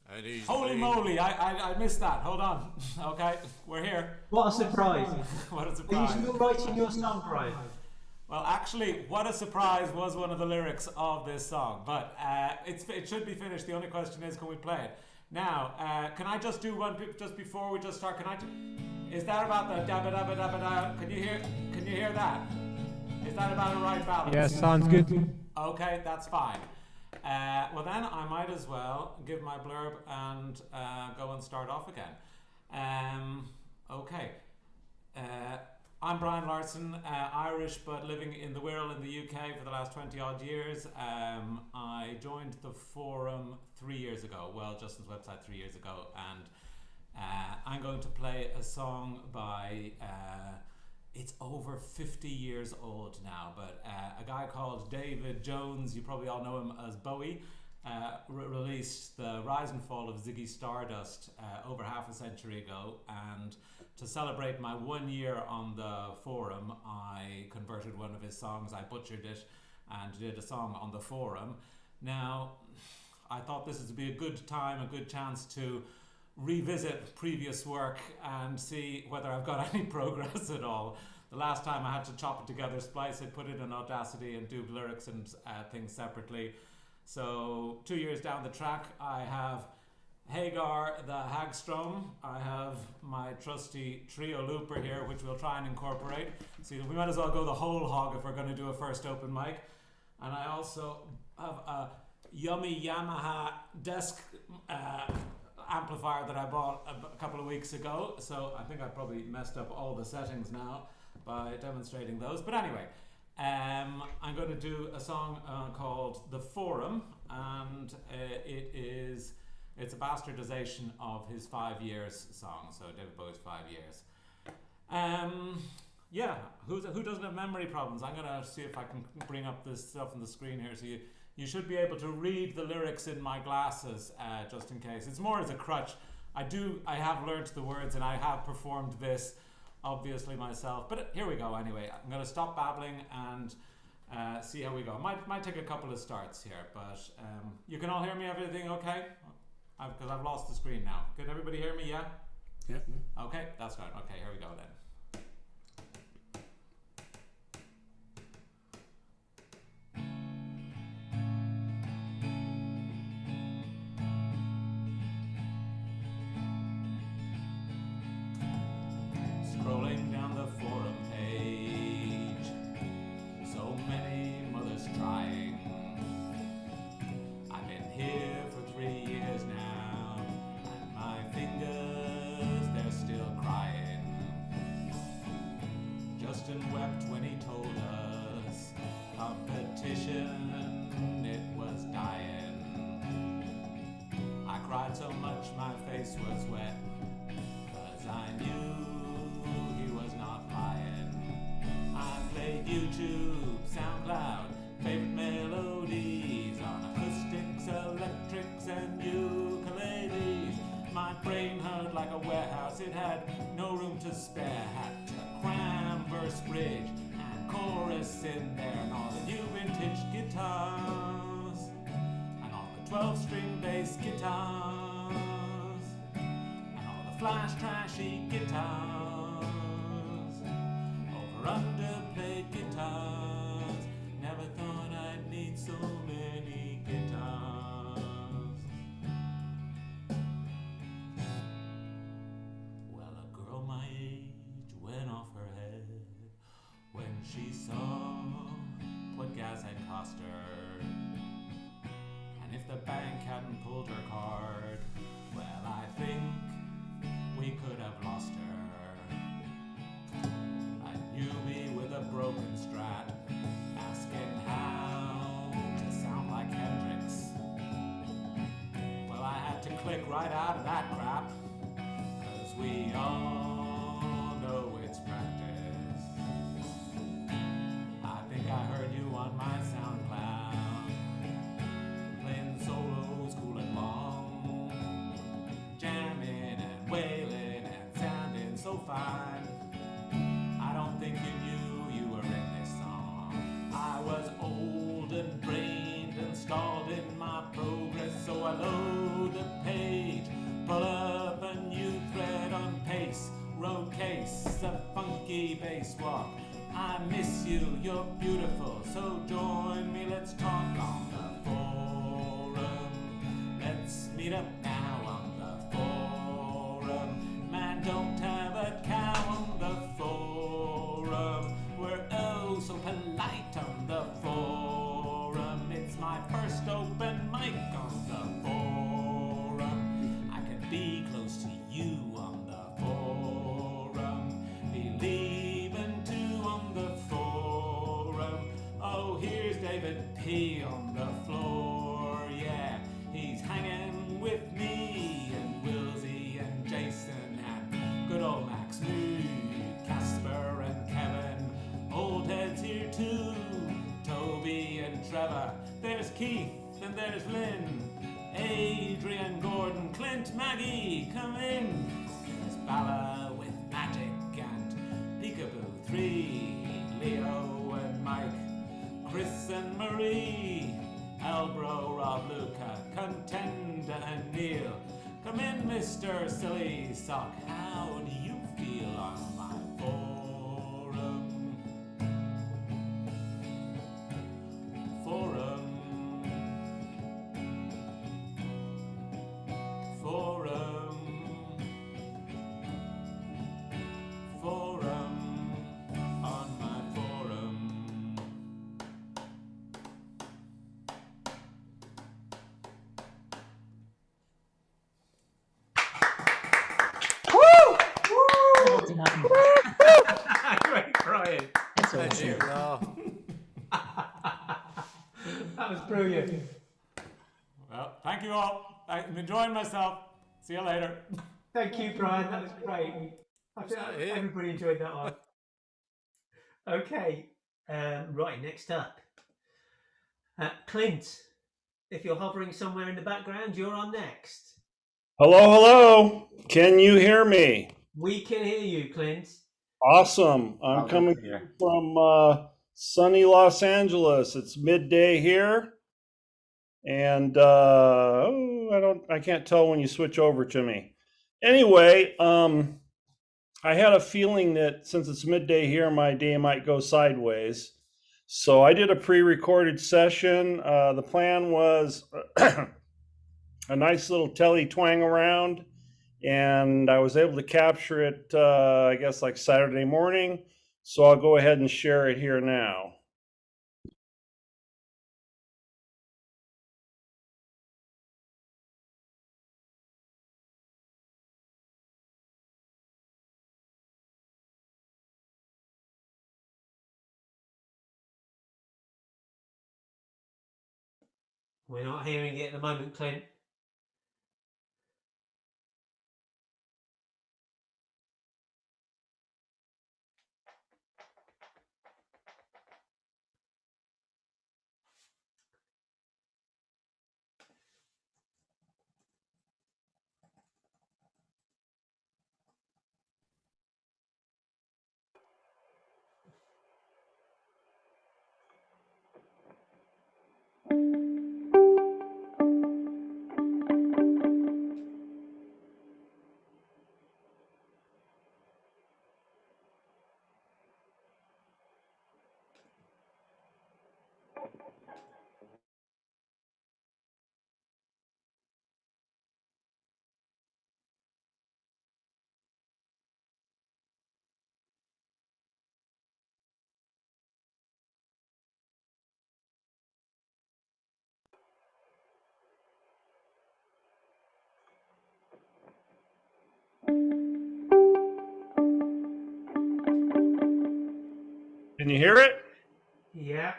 And he's Holy moly, I missed that. Hold on. Okay, we're here. What a surprise. What a Are surprise. you still writing your song, Brian? Well, actually, what a surprise was one of the lyrics of this song. But it should be finished. The only question is, can we play it? Now, can I just do one just before we just start? Is that about the da ba da ba da ba da? Can you hear that? Is that about a right balance? Yeah, sounds good. Okay, that's fine. Well then, I might as well give my blurb and go and start off again. Okay. I'm Brian Larson, Irish but living in the Wirral in the UK for the last 20 odd years. I joined the forum 3 years ago, well, Justin's website 3 years ago, and I'm going to play a song by, it's over 50 years old now, but a guy called David Jones, you probably all know him as Bowie, released The Rise and Fall of Ziggy Stardust over half a century ago, and to celebrate my 1 year on the forum, I converted one of his songs, I butchered it, and did a song on the forum. Now, I thought this would be a good time, a good chance to revisit previous work and see whether I've got any progress at all. The last time I had to chop it together, splice it, put it in Audacity and do lyrics and things separately. So 2 years down the track, I have Hagar the Hagstrom. I have my trusty trio looper here, which we'll try and incorporate. See, we might as well go the whole hog if we're going to do a first open mic. And I also have a yummy Yamaha desk amplifier that I bought a couple of weeks ago. So I think I probably messed up all the settings now by demonstrating those. But anyway, I'm going to do a song called The Forum, and it's a bastardization of his 5 years song, so David Bowie's 5 years. Yeah, who doesn't have memory problems? I'm going to see if I can bring up this stuff on the screen here, so you should be able to read the lyrics in my glasses, just in case. It's more as a crutch. I have learnt the words and I have performed this, obviously, myself. But here we go anyway. I'm going to stop babbling and see how we go. Might take a couple of starts here, but you can all hear me, everything okay? Because I've lost the screen now. Can everybody hear me, yeah? Yeah. Okay, that's right. Okay, here we go then. Scrolling down the forum page, so many mothers crying. I've been here for 3 years now, YouTube, SoundCloud, favorite melodies on acoustics, electrics, and ukuleles. My brain hurt like a warehouse, it had no room to spare. Had to cram verse, bridge, and chorus in there, and all the new vintage guitars, and all the 12-string bass guitars, and all the flash trashy guitars, over underplayed guitars. Never thought I'd need so many guitars. Well, a girl my age went off her head when she saw what gas had cost her. And if the bank hadn't pulled her card, well, I think we could have lost her. A newbie with a broken strat, asking how to sound like Hendrix. Well, I had to click right out of that crap, 'cause we all know it's practice. I think I heard you on my SoundCloud, playing solos cool and long, jamming and wailing and sounding so fine. I don't think you knew you were in this song. I was old and drained and stalled in my progress, so I load the page, pull up a new thread on pace, road case, a funky bass walk. I miss you, you're beautiful, so join me, let's talk on the forum. Let's meet up now on the forum. Man, don't have a cow on the forum. We're oh so polite on the forum. It's my first open mic on the forum. I can be close to you on the forum. Believe in two on the forum. Oh, here's David P on the floor. Yeah, he's hanging with me and Wilsey and Jason and good old Max Mood, Casper and Kevin. Old heads here too, Toby and Trevor. There's Keith and there's Lynn, Adrian, Gordon, Clint, Maggie, come in. There's Bala with Magic and Peekaboo 3, Leo and Mike, Chris and Marie, Elbro, Rob, Luca, Contender and Neil. Come in, Mr. Silly Sock. How do you feel on my forum? Forum. Forum. Forum. On my forum. Great, Brian. That's you. That was brilliant. Well, thank you all. I'm enjoying myself. See you later. Thank you, Brian. That was great. I think everybody enjoyed that one. Okay, right, next up. Clint, if you're hovering somewhere in the background, you're on next. Hello, hello. Can you hear me? We can hear you, Clint. Awesome. I'm coming from sunny Los Angeles. It's midday here. And I can't tell when you switch over to me. Anyway, I had a feeling that since it's midday here, my day might go sideways. So I did a pre-recorded session. The plan was a nice little telly twang around, and I was able to capture it, I guess, like Saturday morning. So I'll go ahead and share it here now. We're not hearing it at the moment, Clint. Can you hear it? Yeah.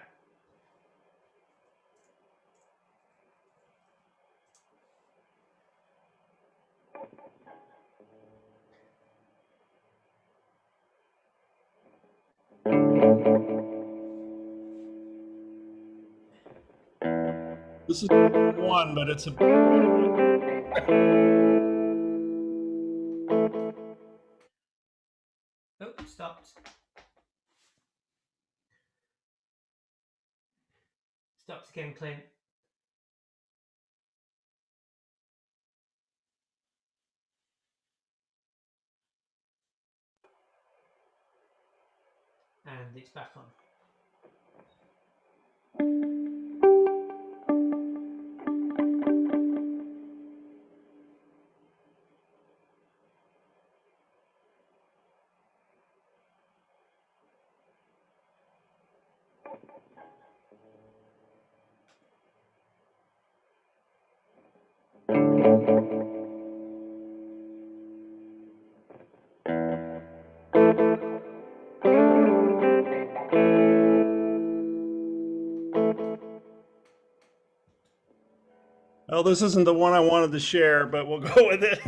This is one, but it's a. Oh, stopped. Stopped again, Clint. And it's back on. Oh, this isn't the one I wanted to share, but we'll go with it.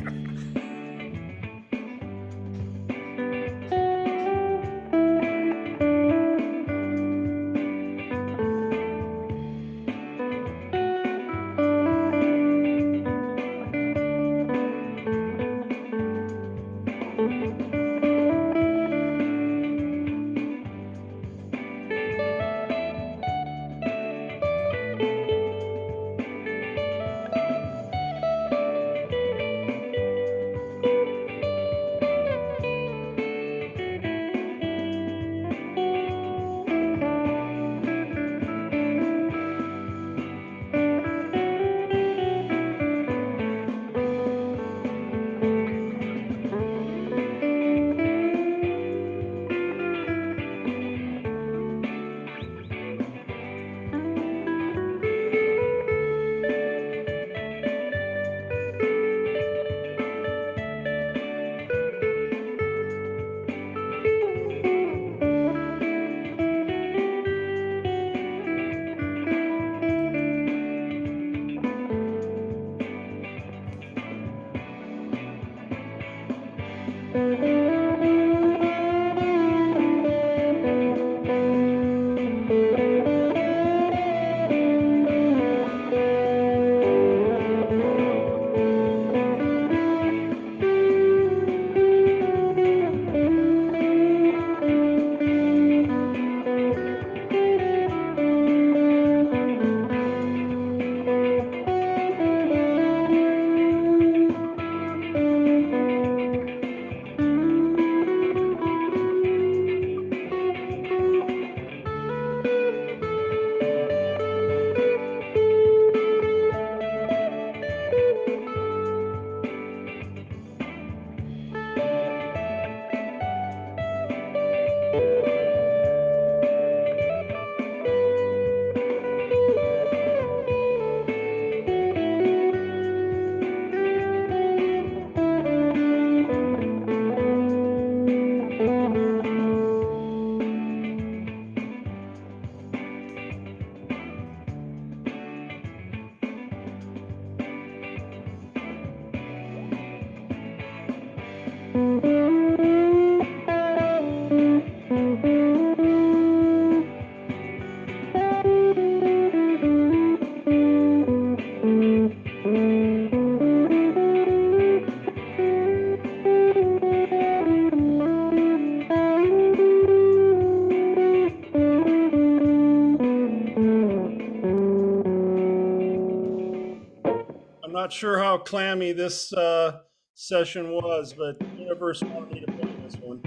Not sure how clammy this session was, but Universe wanted me to play this one.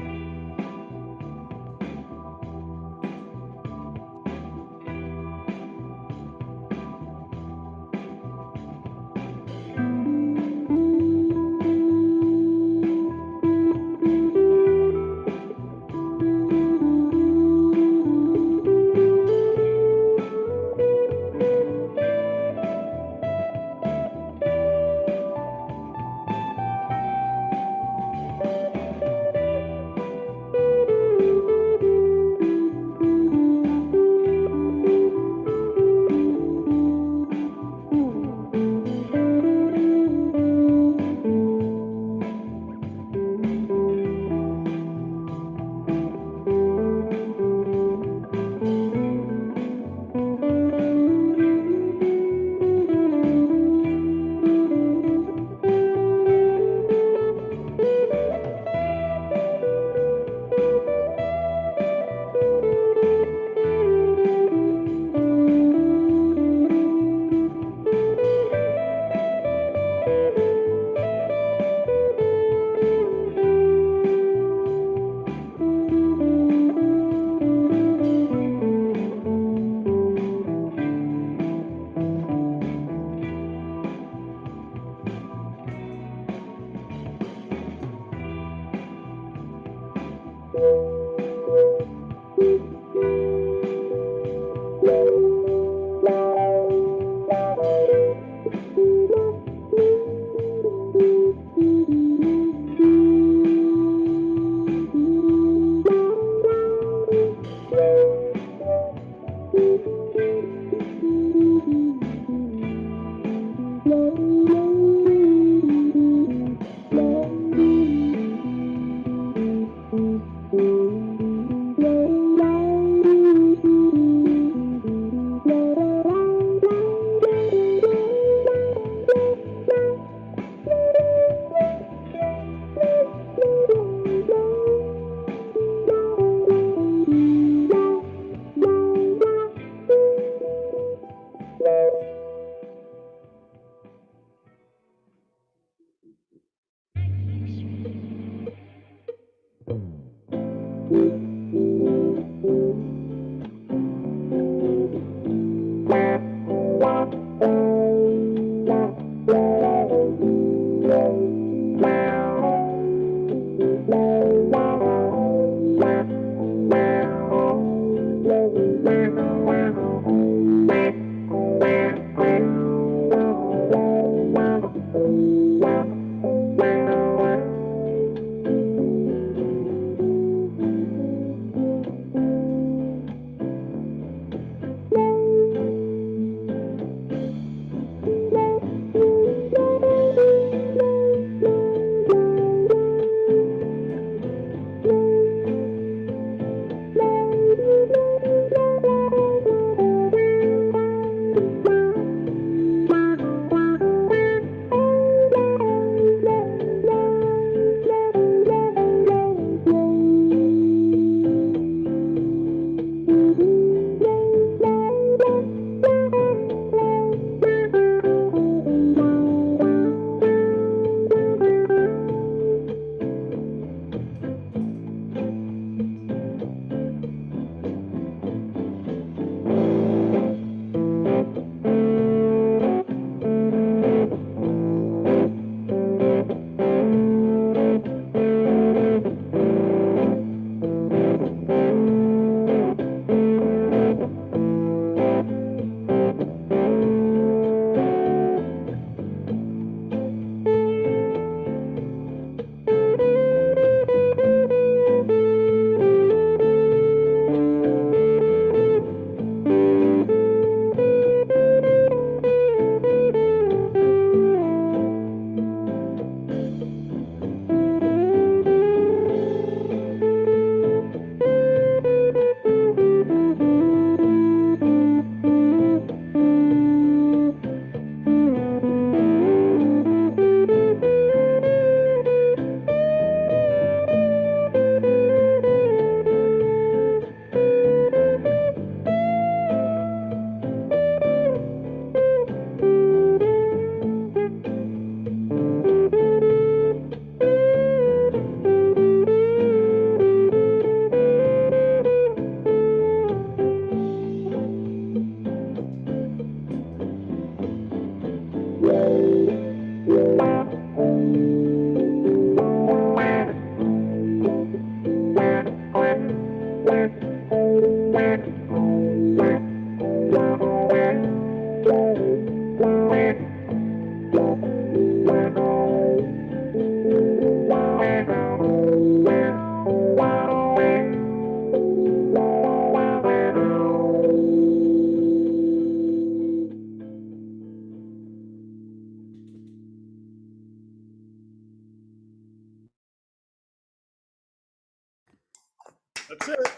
That's it.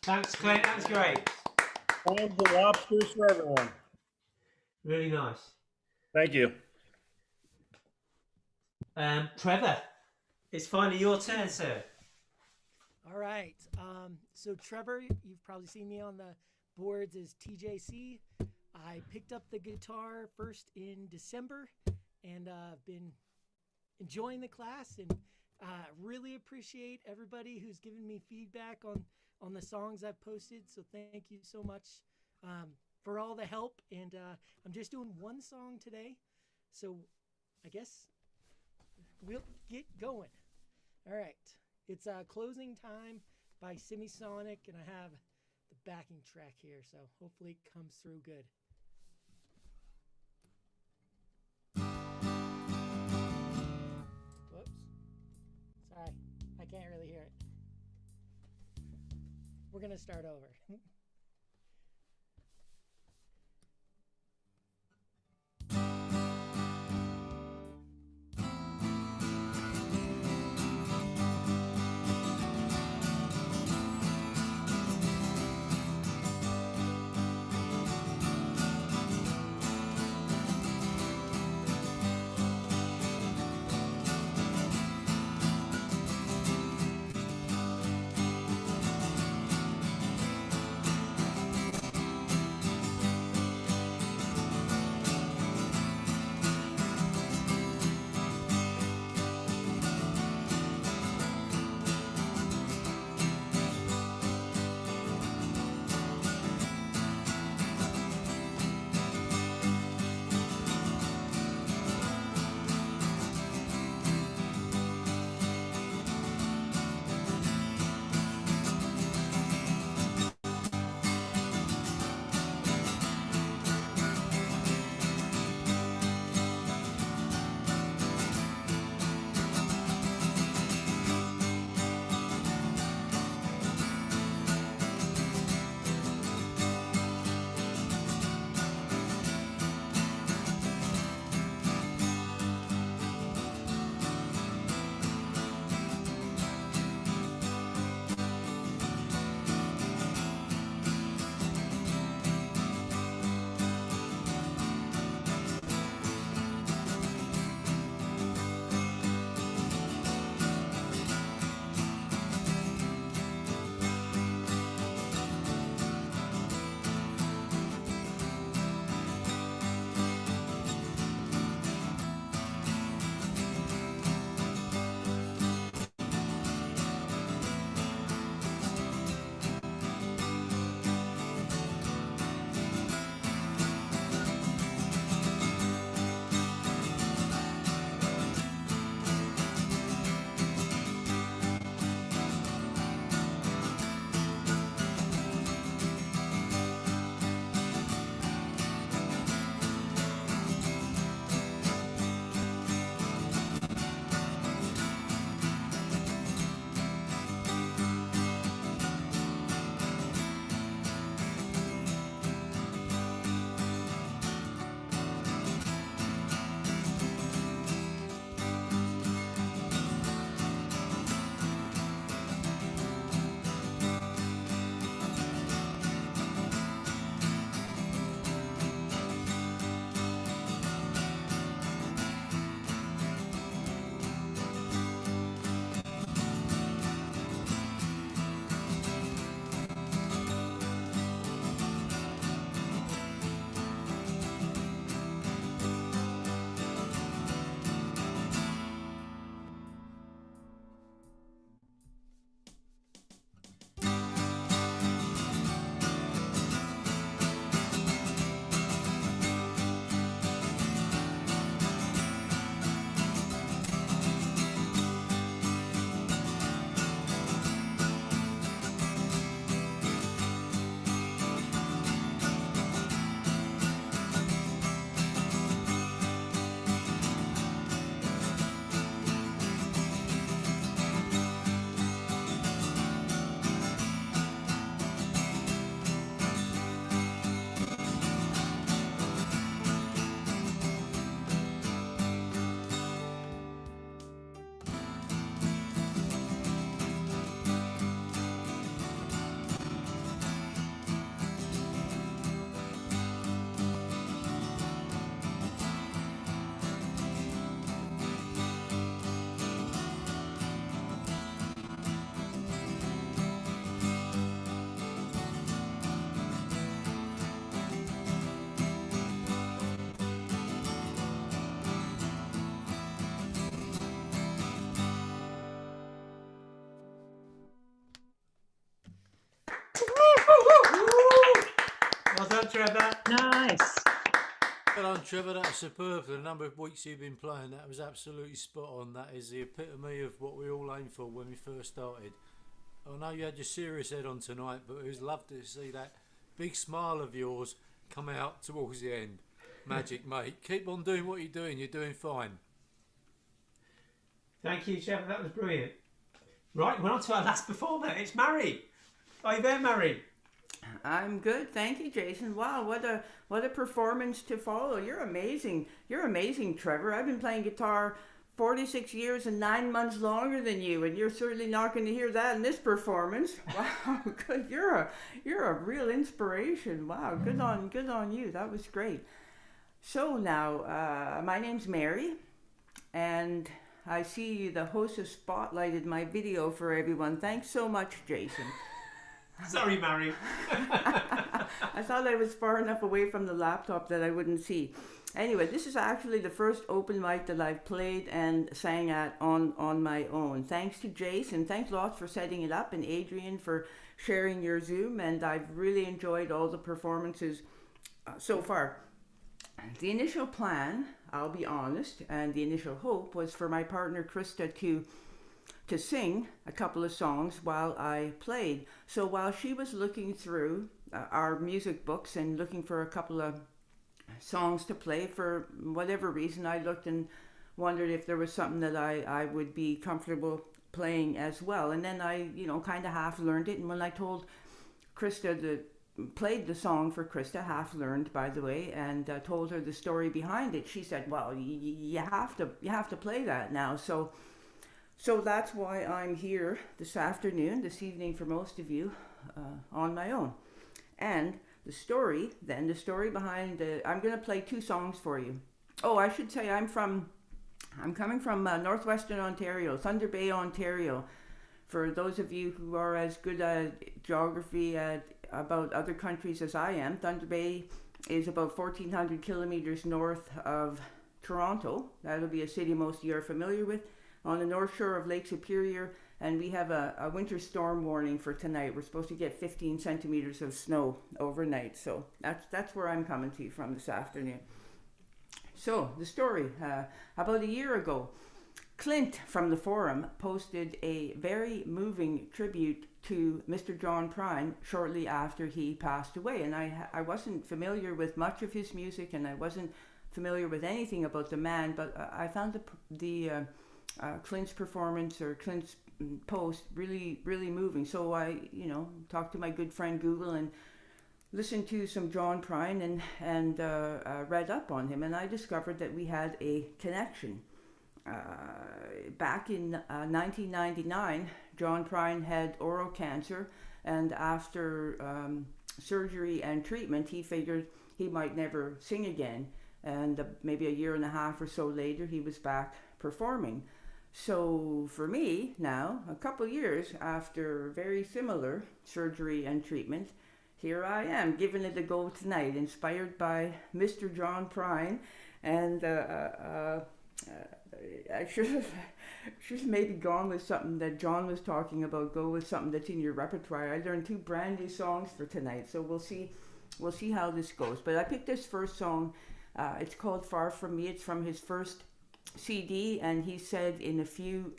Thanks, Clint. That was great. Clams and lobsters for everyone. Really nice. Thank you. Trevor, it's finally your turn, sir. All right. So Trevor, you've probably seen me on the boards as TJC. I picked up the guitar first in December, and I've been enjoying the class, and really appreciate everybody who's given me feedback on the songs I've posted. So thank you so much for all the help. And I'm just doing one song today, so I guess we'll get going. All right. It's Closing Time by Semisonic, and I have the backing track here, so hopefully it comes through good. Whoops. Sorry, I can't really hear it. We're going to start over. Trevor. Nice. Well done, Trevor. That was superb. For the number of weeks you've been playing, that was absolutely spot on. That is the epitome of what we all aimed for when we first started. I know you had your serious head on tonight, but it was lovely to see that big smile of yours come out towards the end. Magic, mate. Keep on doing what you're doing. You're doing fine. Thank you, Trevor. That was brilliant. Right, we're on to our last performer. It's Mary. Are you there, Mary? I'm good, thank you, Jason. Wow, what a performance to follow. You're amazing. You're amazing, Trevor. I've been playing guitar 46 years and 9 months longer than you, and you're certainly not going to hear that in this performance. Wow, good. You're a real inspiration. Wow, good on you. That was great. So now, my name's Mary, and I see the host has spotlighted my video for everyone. Thanks so much, Jason. Sorry, Mary. I thought I was far enough away from the laptop that I wouldn't see. Anyway, this is actually the first open mic that I've played and sang at on my own. Thanks to Jason. Thanks lots for setting it up, and Adrian for sharing your Zoom. And I've really enjoyed all the performances so far. The initial plan, I'll be honest, and the initial hope was for my partner Krista to sing a couple of songs while I played. So while she was looking through our music books and looking for a couple of songs to play, for whatever reason, I looked and wondered if there was something that I would be comfortable playing as well. And then I, kind of half learned it. And when I told Krista played the song for Krista, half learned by the way, and told her the story behind it, she said, well, you have to play that now. So that's why I'm here this evening for most of you, on my own. And the story behind I'm going to play 2 songs for you. Oh, I should say I'm coming from northwestern Ontario, Thunder Bay, Ontario. For those of you who are as good at geography about other countries as I am, Thunder Bay is about 1,400 kilometers north of Toronto. That'll be a city most of you are familiar with, on the north shore of Lake Superior, and we have a winter storm warning for tonight. We're supposed to get 15 centimeters of snow overnight, so that's where I'm coming to you from this afternoon. So the story, about a year ago, Clint from the forum posted a very moving tribute to Mr. John Prine shortly after he passed away, and I wasn't familiar with much of his music, and I wasn't familiar with anything about the man, but I found the Clint's performance or Clint's post really, really moving. So I, talked to my good friend Google and listened to some John Prine and read up on him, and I discovered that we had a connection. Back in 1999, John Prine had oral cancer, and after surgery and treatment, he figured he might never sing again. And maybe a year and a half or so later, he was back performing. So for me now, a couple years after very similar surgery and treatment, here I am giving it a go tonight, inspired by Mr. John Prine, and I should have maybe gone with something that John was talking about. Go with something that's in your repertoire. I learned 2 brand new songs for tonight, so we'll see how this goes. But I picked this first song. It's called "Far From Me." It's from his first CD, and he said in a few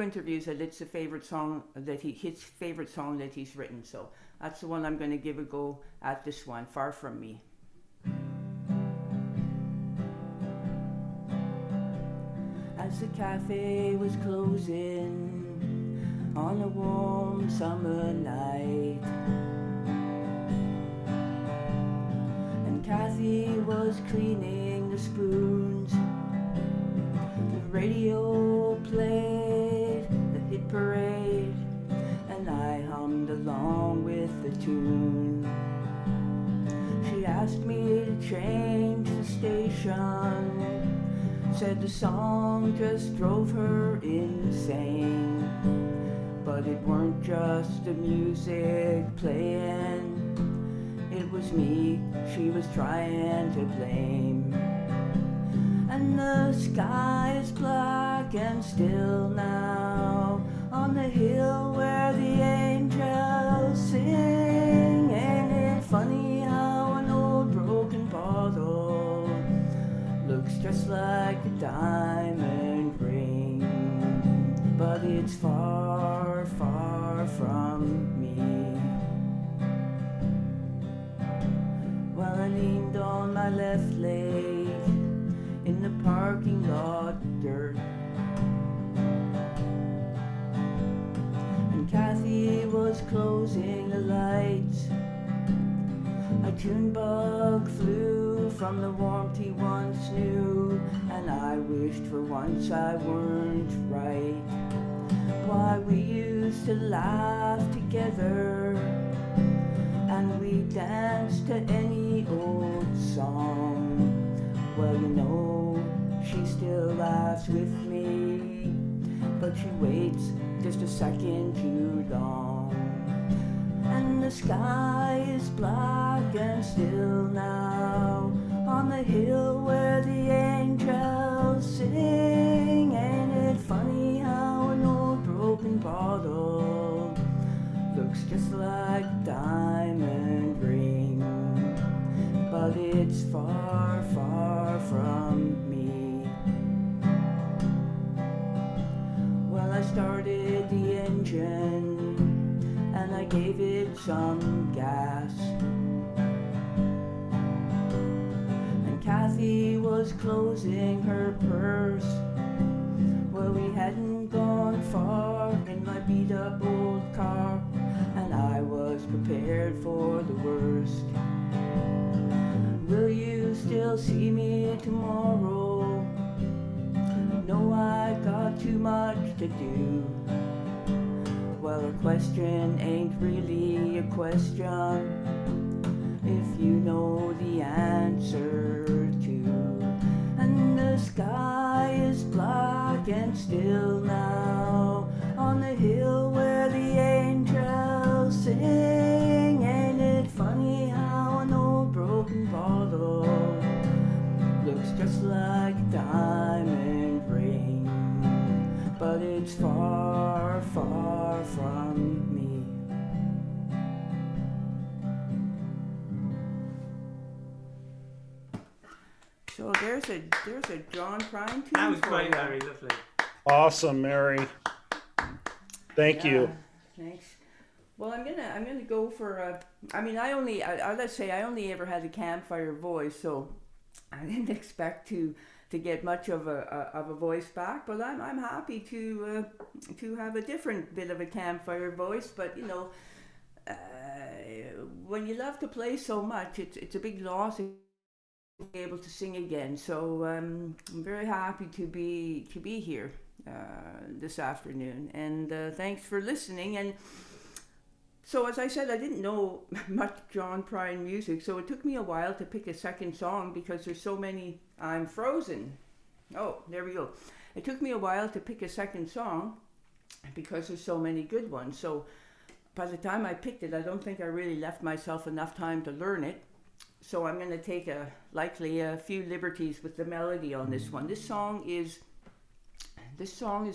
interviews that it's his favorite song that he's written. So that's the one I'm going to give a go at. This one, "Far From Me." As the cafe was closing on a warm summer night, and Kathy was cleaning the spoons, the radio played the hit parade, and I hummed along with the tune. She asked me to change the station, said the song just drove her insane. But it weren't just the music playing, it was me she was trying to blame. And the sky is black and still now, on the hill where the angels sing. Ain't it funny just like a diamond ring, but it's far, far from me. Well, I leaned on my left leg in the parking lot dirt, and Kathy was closing the lights. A June bug flew from the warmth he once knew, and I wished for once I weren't right. Why, we used to laugh together, and we danced to any old song. Well, you know, she still laughs with me, but she waits just a second too long. And the sky is black and still now, on the hill where the angels sing. Ain't it funny how an old broken bottle looks just like a diamond ring, but it's far, far from me. Well, I started the engine and I gave it some gas, and Kathy was closing her purse. Well, we hadn't gone far in my beat up old car, and I was prepared for the worst. Will you still see me tomorrow? No, I got too much to do. Well, a question ain't really a question if you know the answer to. And the sky is black and still now, on the hill where the angels sing. Ain't it funny how an old broken bottle looks just like a diamond ring, but it's far, far from me. So there's a John Prine tune. That was for great, you. Mary. Lovely. Awesome, Mary. Thank you. Thanks. Well, I'm gonna go for a. I mean, let's say I only ever had a campfire voice, so I didn't expect to get much of a voice back. But I'm happy to have a different bit of a campfire voice. But you know, when you love to play so much, it's a big loss to be able to sing again. So I'm very happy to be here this afternoon, and thanks for listening. And so, as I said, I didn't know much John Prine music, so it took me a while to pick a second song because there's so many. I'm frozen. Oh, there we go. It took me a while to pick a second song because there's so many good ones. So by the time I picked it, I don't think I really left myself enough time to learn it. So I'm going to take likely a few liberties with the melody on this one. This song is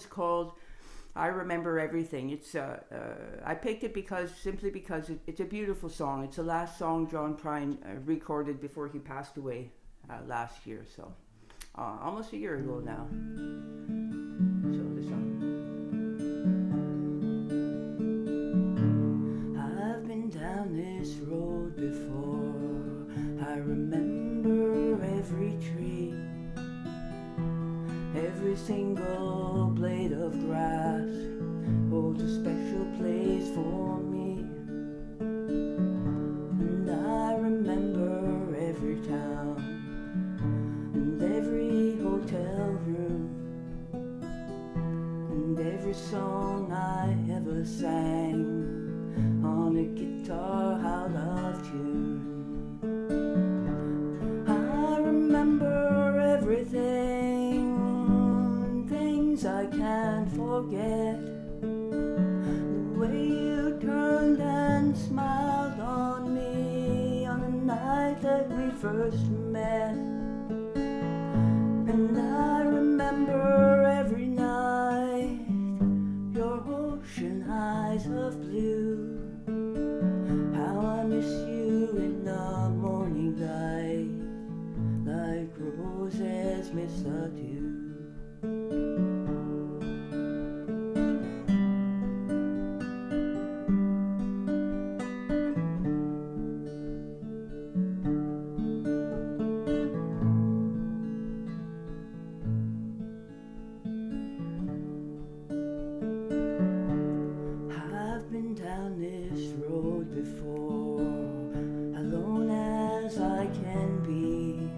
called I Remember Everything. It's I picked it simply because it's a beautiful song. It's the last song John Prine recorded before he passed away last year, so almost a year ago now. So this song. I've been down this road before. I remember every tree, every single blade of grass holds a special place for me. And I remember every town and every hotel room and every song I ever sang on a guitar out of tune. I remember everything, things I can't forget. The way you turned and smiled on me on the night that we first met. And I remember every night your ocean eyes of blue. How I miss you in the morning light, like roses miss the tune. I've been down this road before, alone as I can be,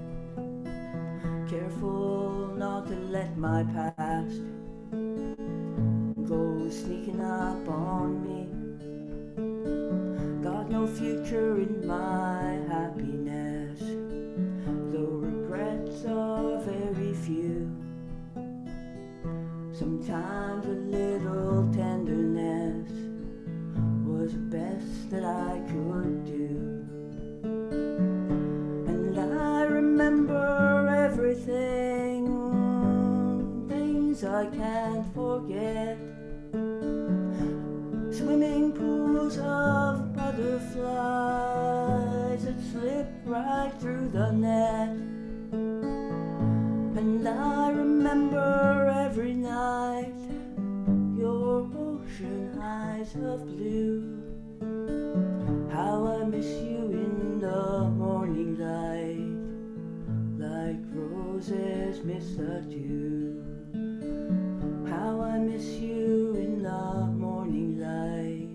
careful not to let my past go sneaking up on me. Got no future in my happiness, though regrets are very few. Sometimes a little tenderness was the best that I could do. And I remember everything, things I can't forget. Swimming pools of butterflies that slip right through the net. And I remember every night your ocean eyes of blue. How I miss you in the morning light, like roses miss the dew. How I miss you in the morning light,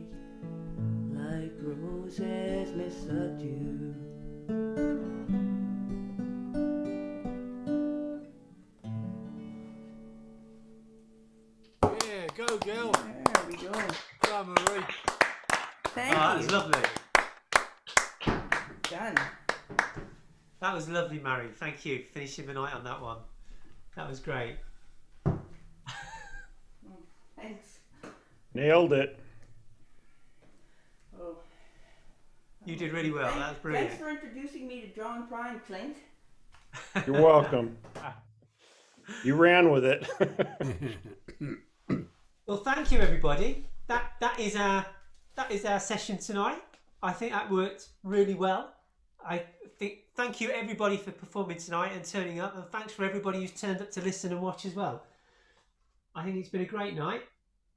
like roses miss the dew. Yeah, go girl. There we go. Go Marie. Thank That you. was lovely. Done. That was lovely, Mary. Thank you for finishing the night on that one. That was great. Thanks. Nailed it. Oh. You did really well. That was brilliant. Thanks for introducing me to John Prine, Clint. You're welcome. You ran with it. Well, thank you, everybody. That is our session tonight. I think that worked really well. Thank you everybody for performing tonight and turning up, and thanks for everybody who's turned up to listen and watch as well. I think it's been a great night,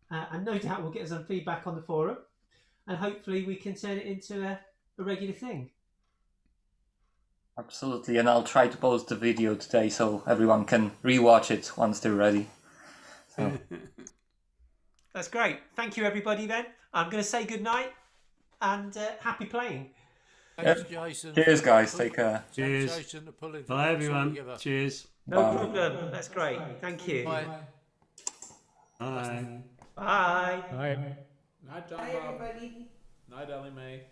and no doubt we'll get some feedback on the forum, and hopefully we can turn it into a regular thing. Absolutely, and I'll try to post the video today so everyone can rewatch it once they're ready. So. That's great. Thank you, everybody. Then I'm going to say good night and happy playing. Thanks, Jason. Cheers, guys. Take care. Cheers. Jason, to pulling Bye, everyone. together. Cheers. No problem. That's great. Thank you. Bye. Bye. Bye. Bye. Night, John Bye, Bob. everybody. Night, Ellie Mae.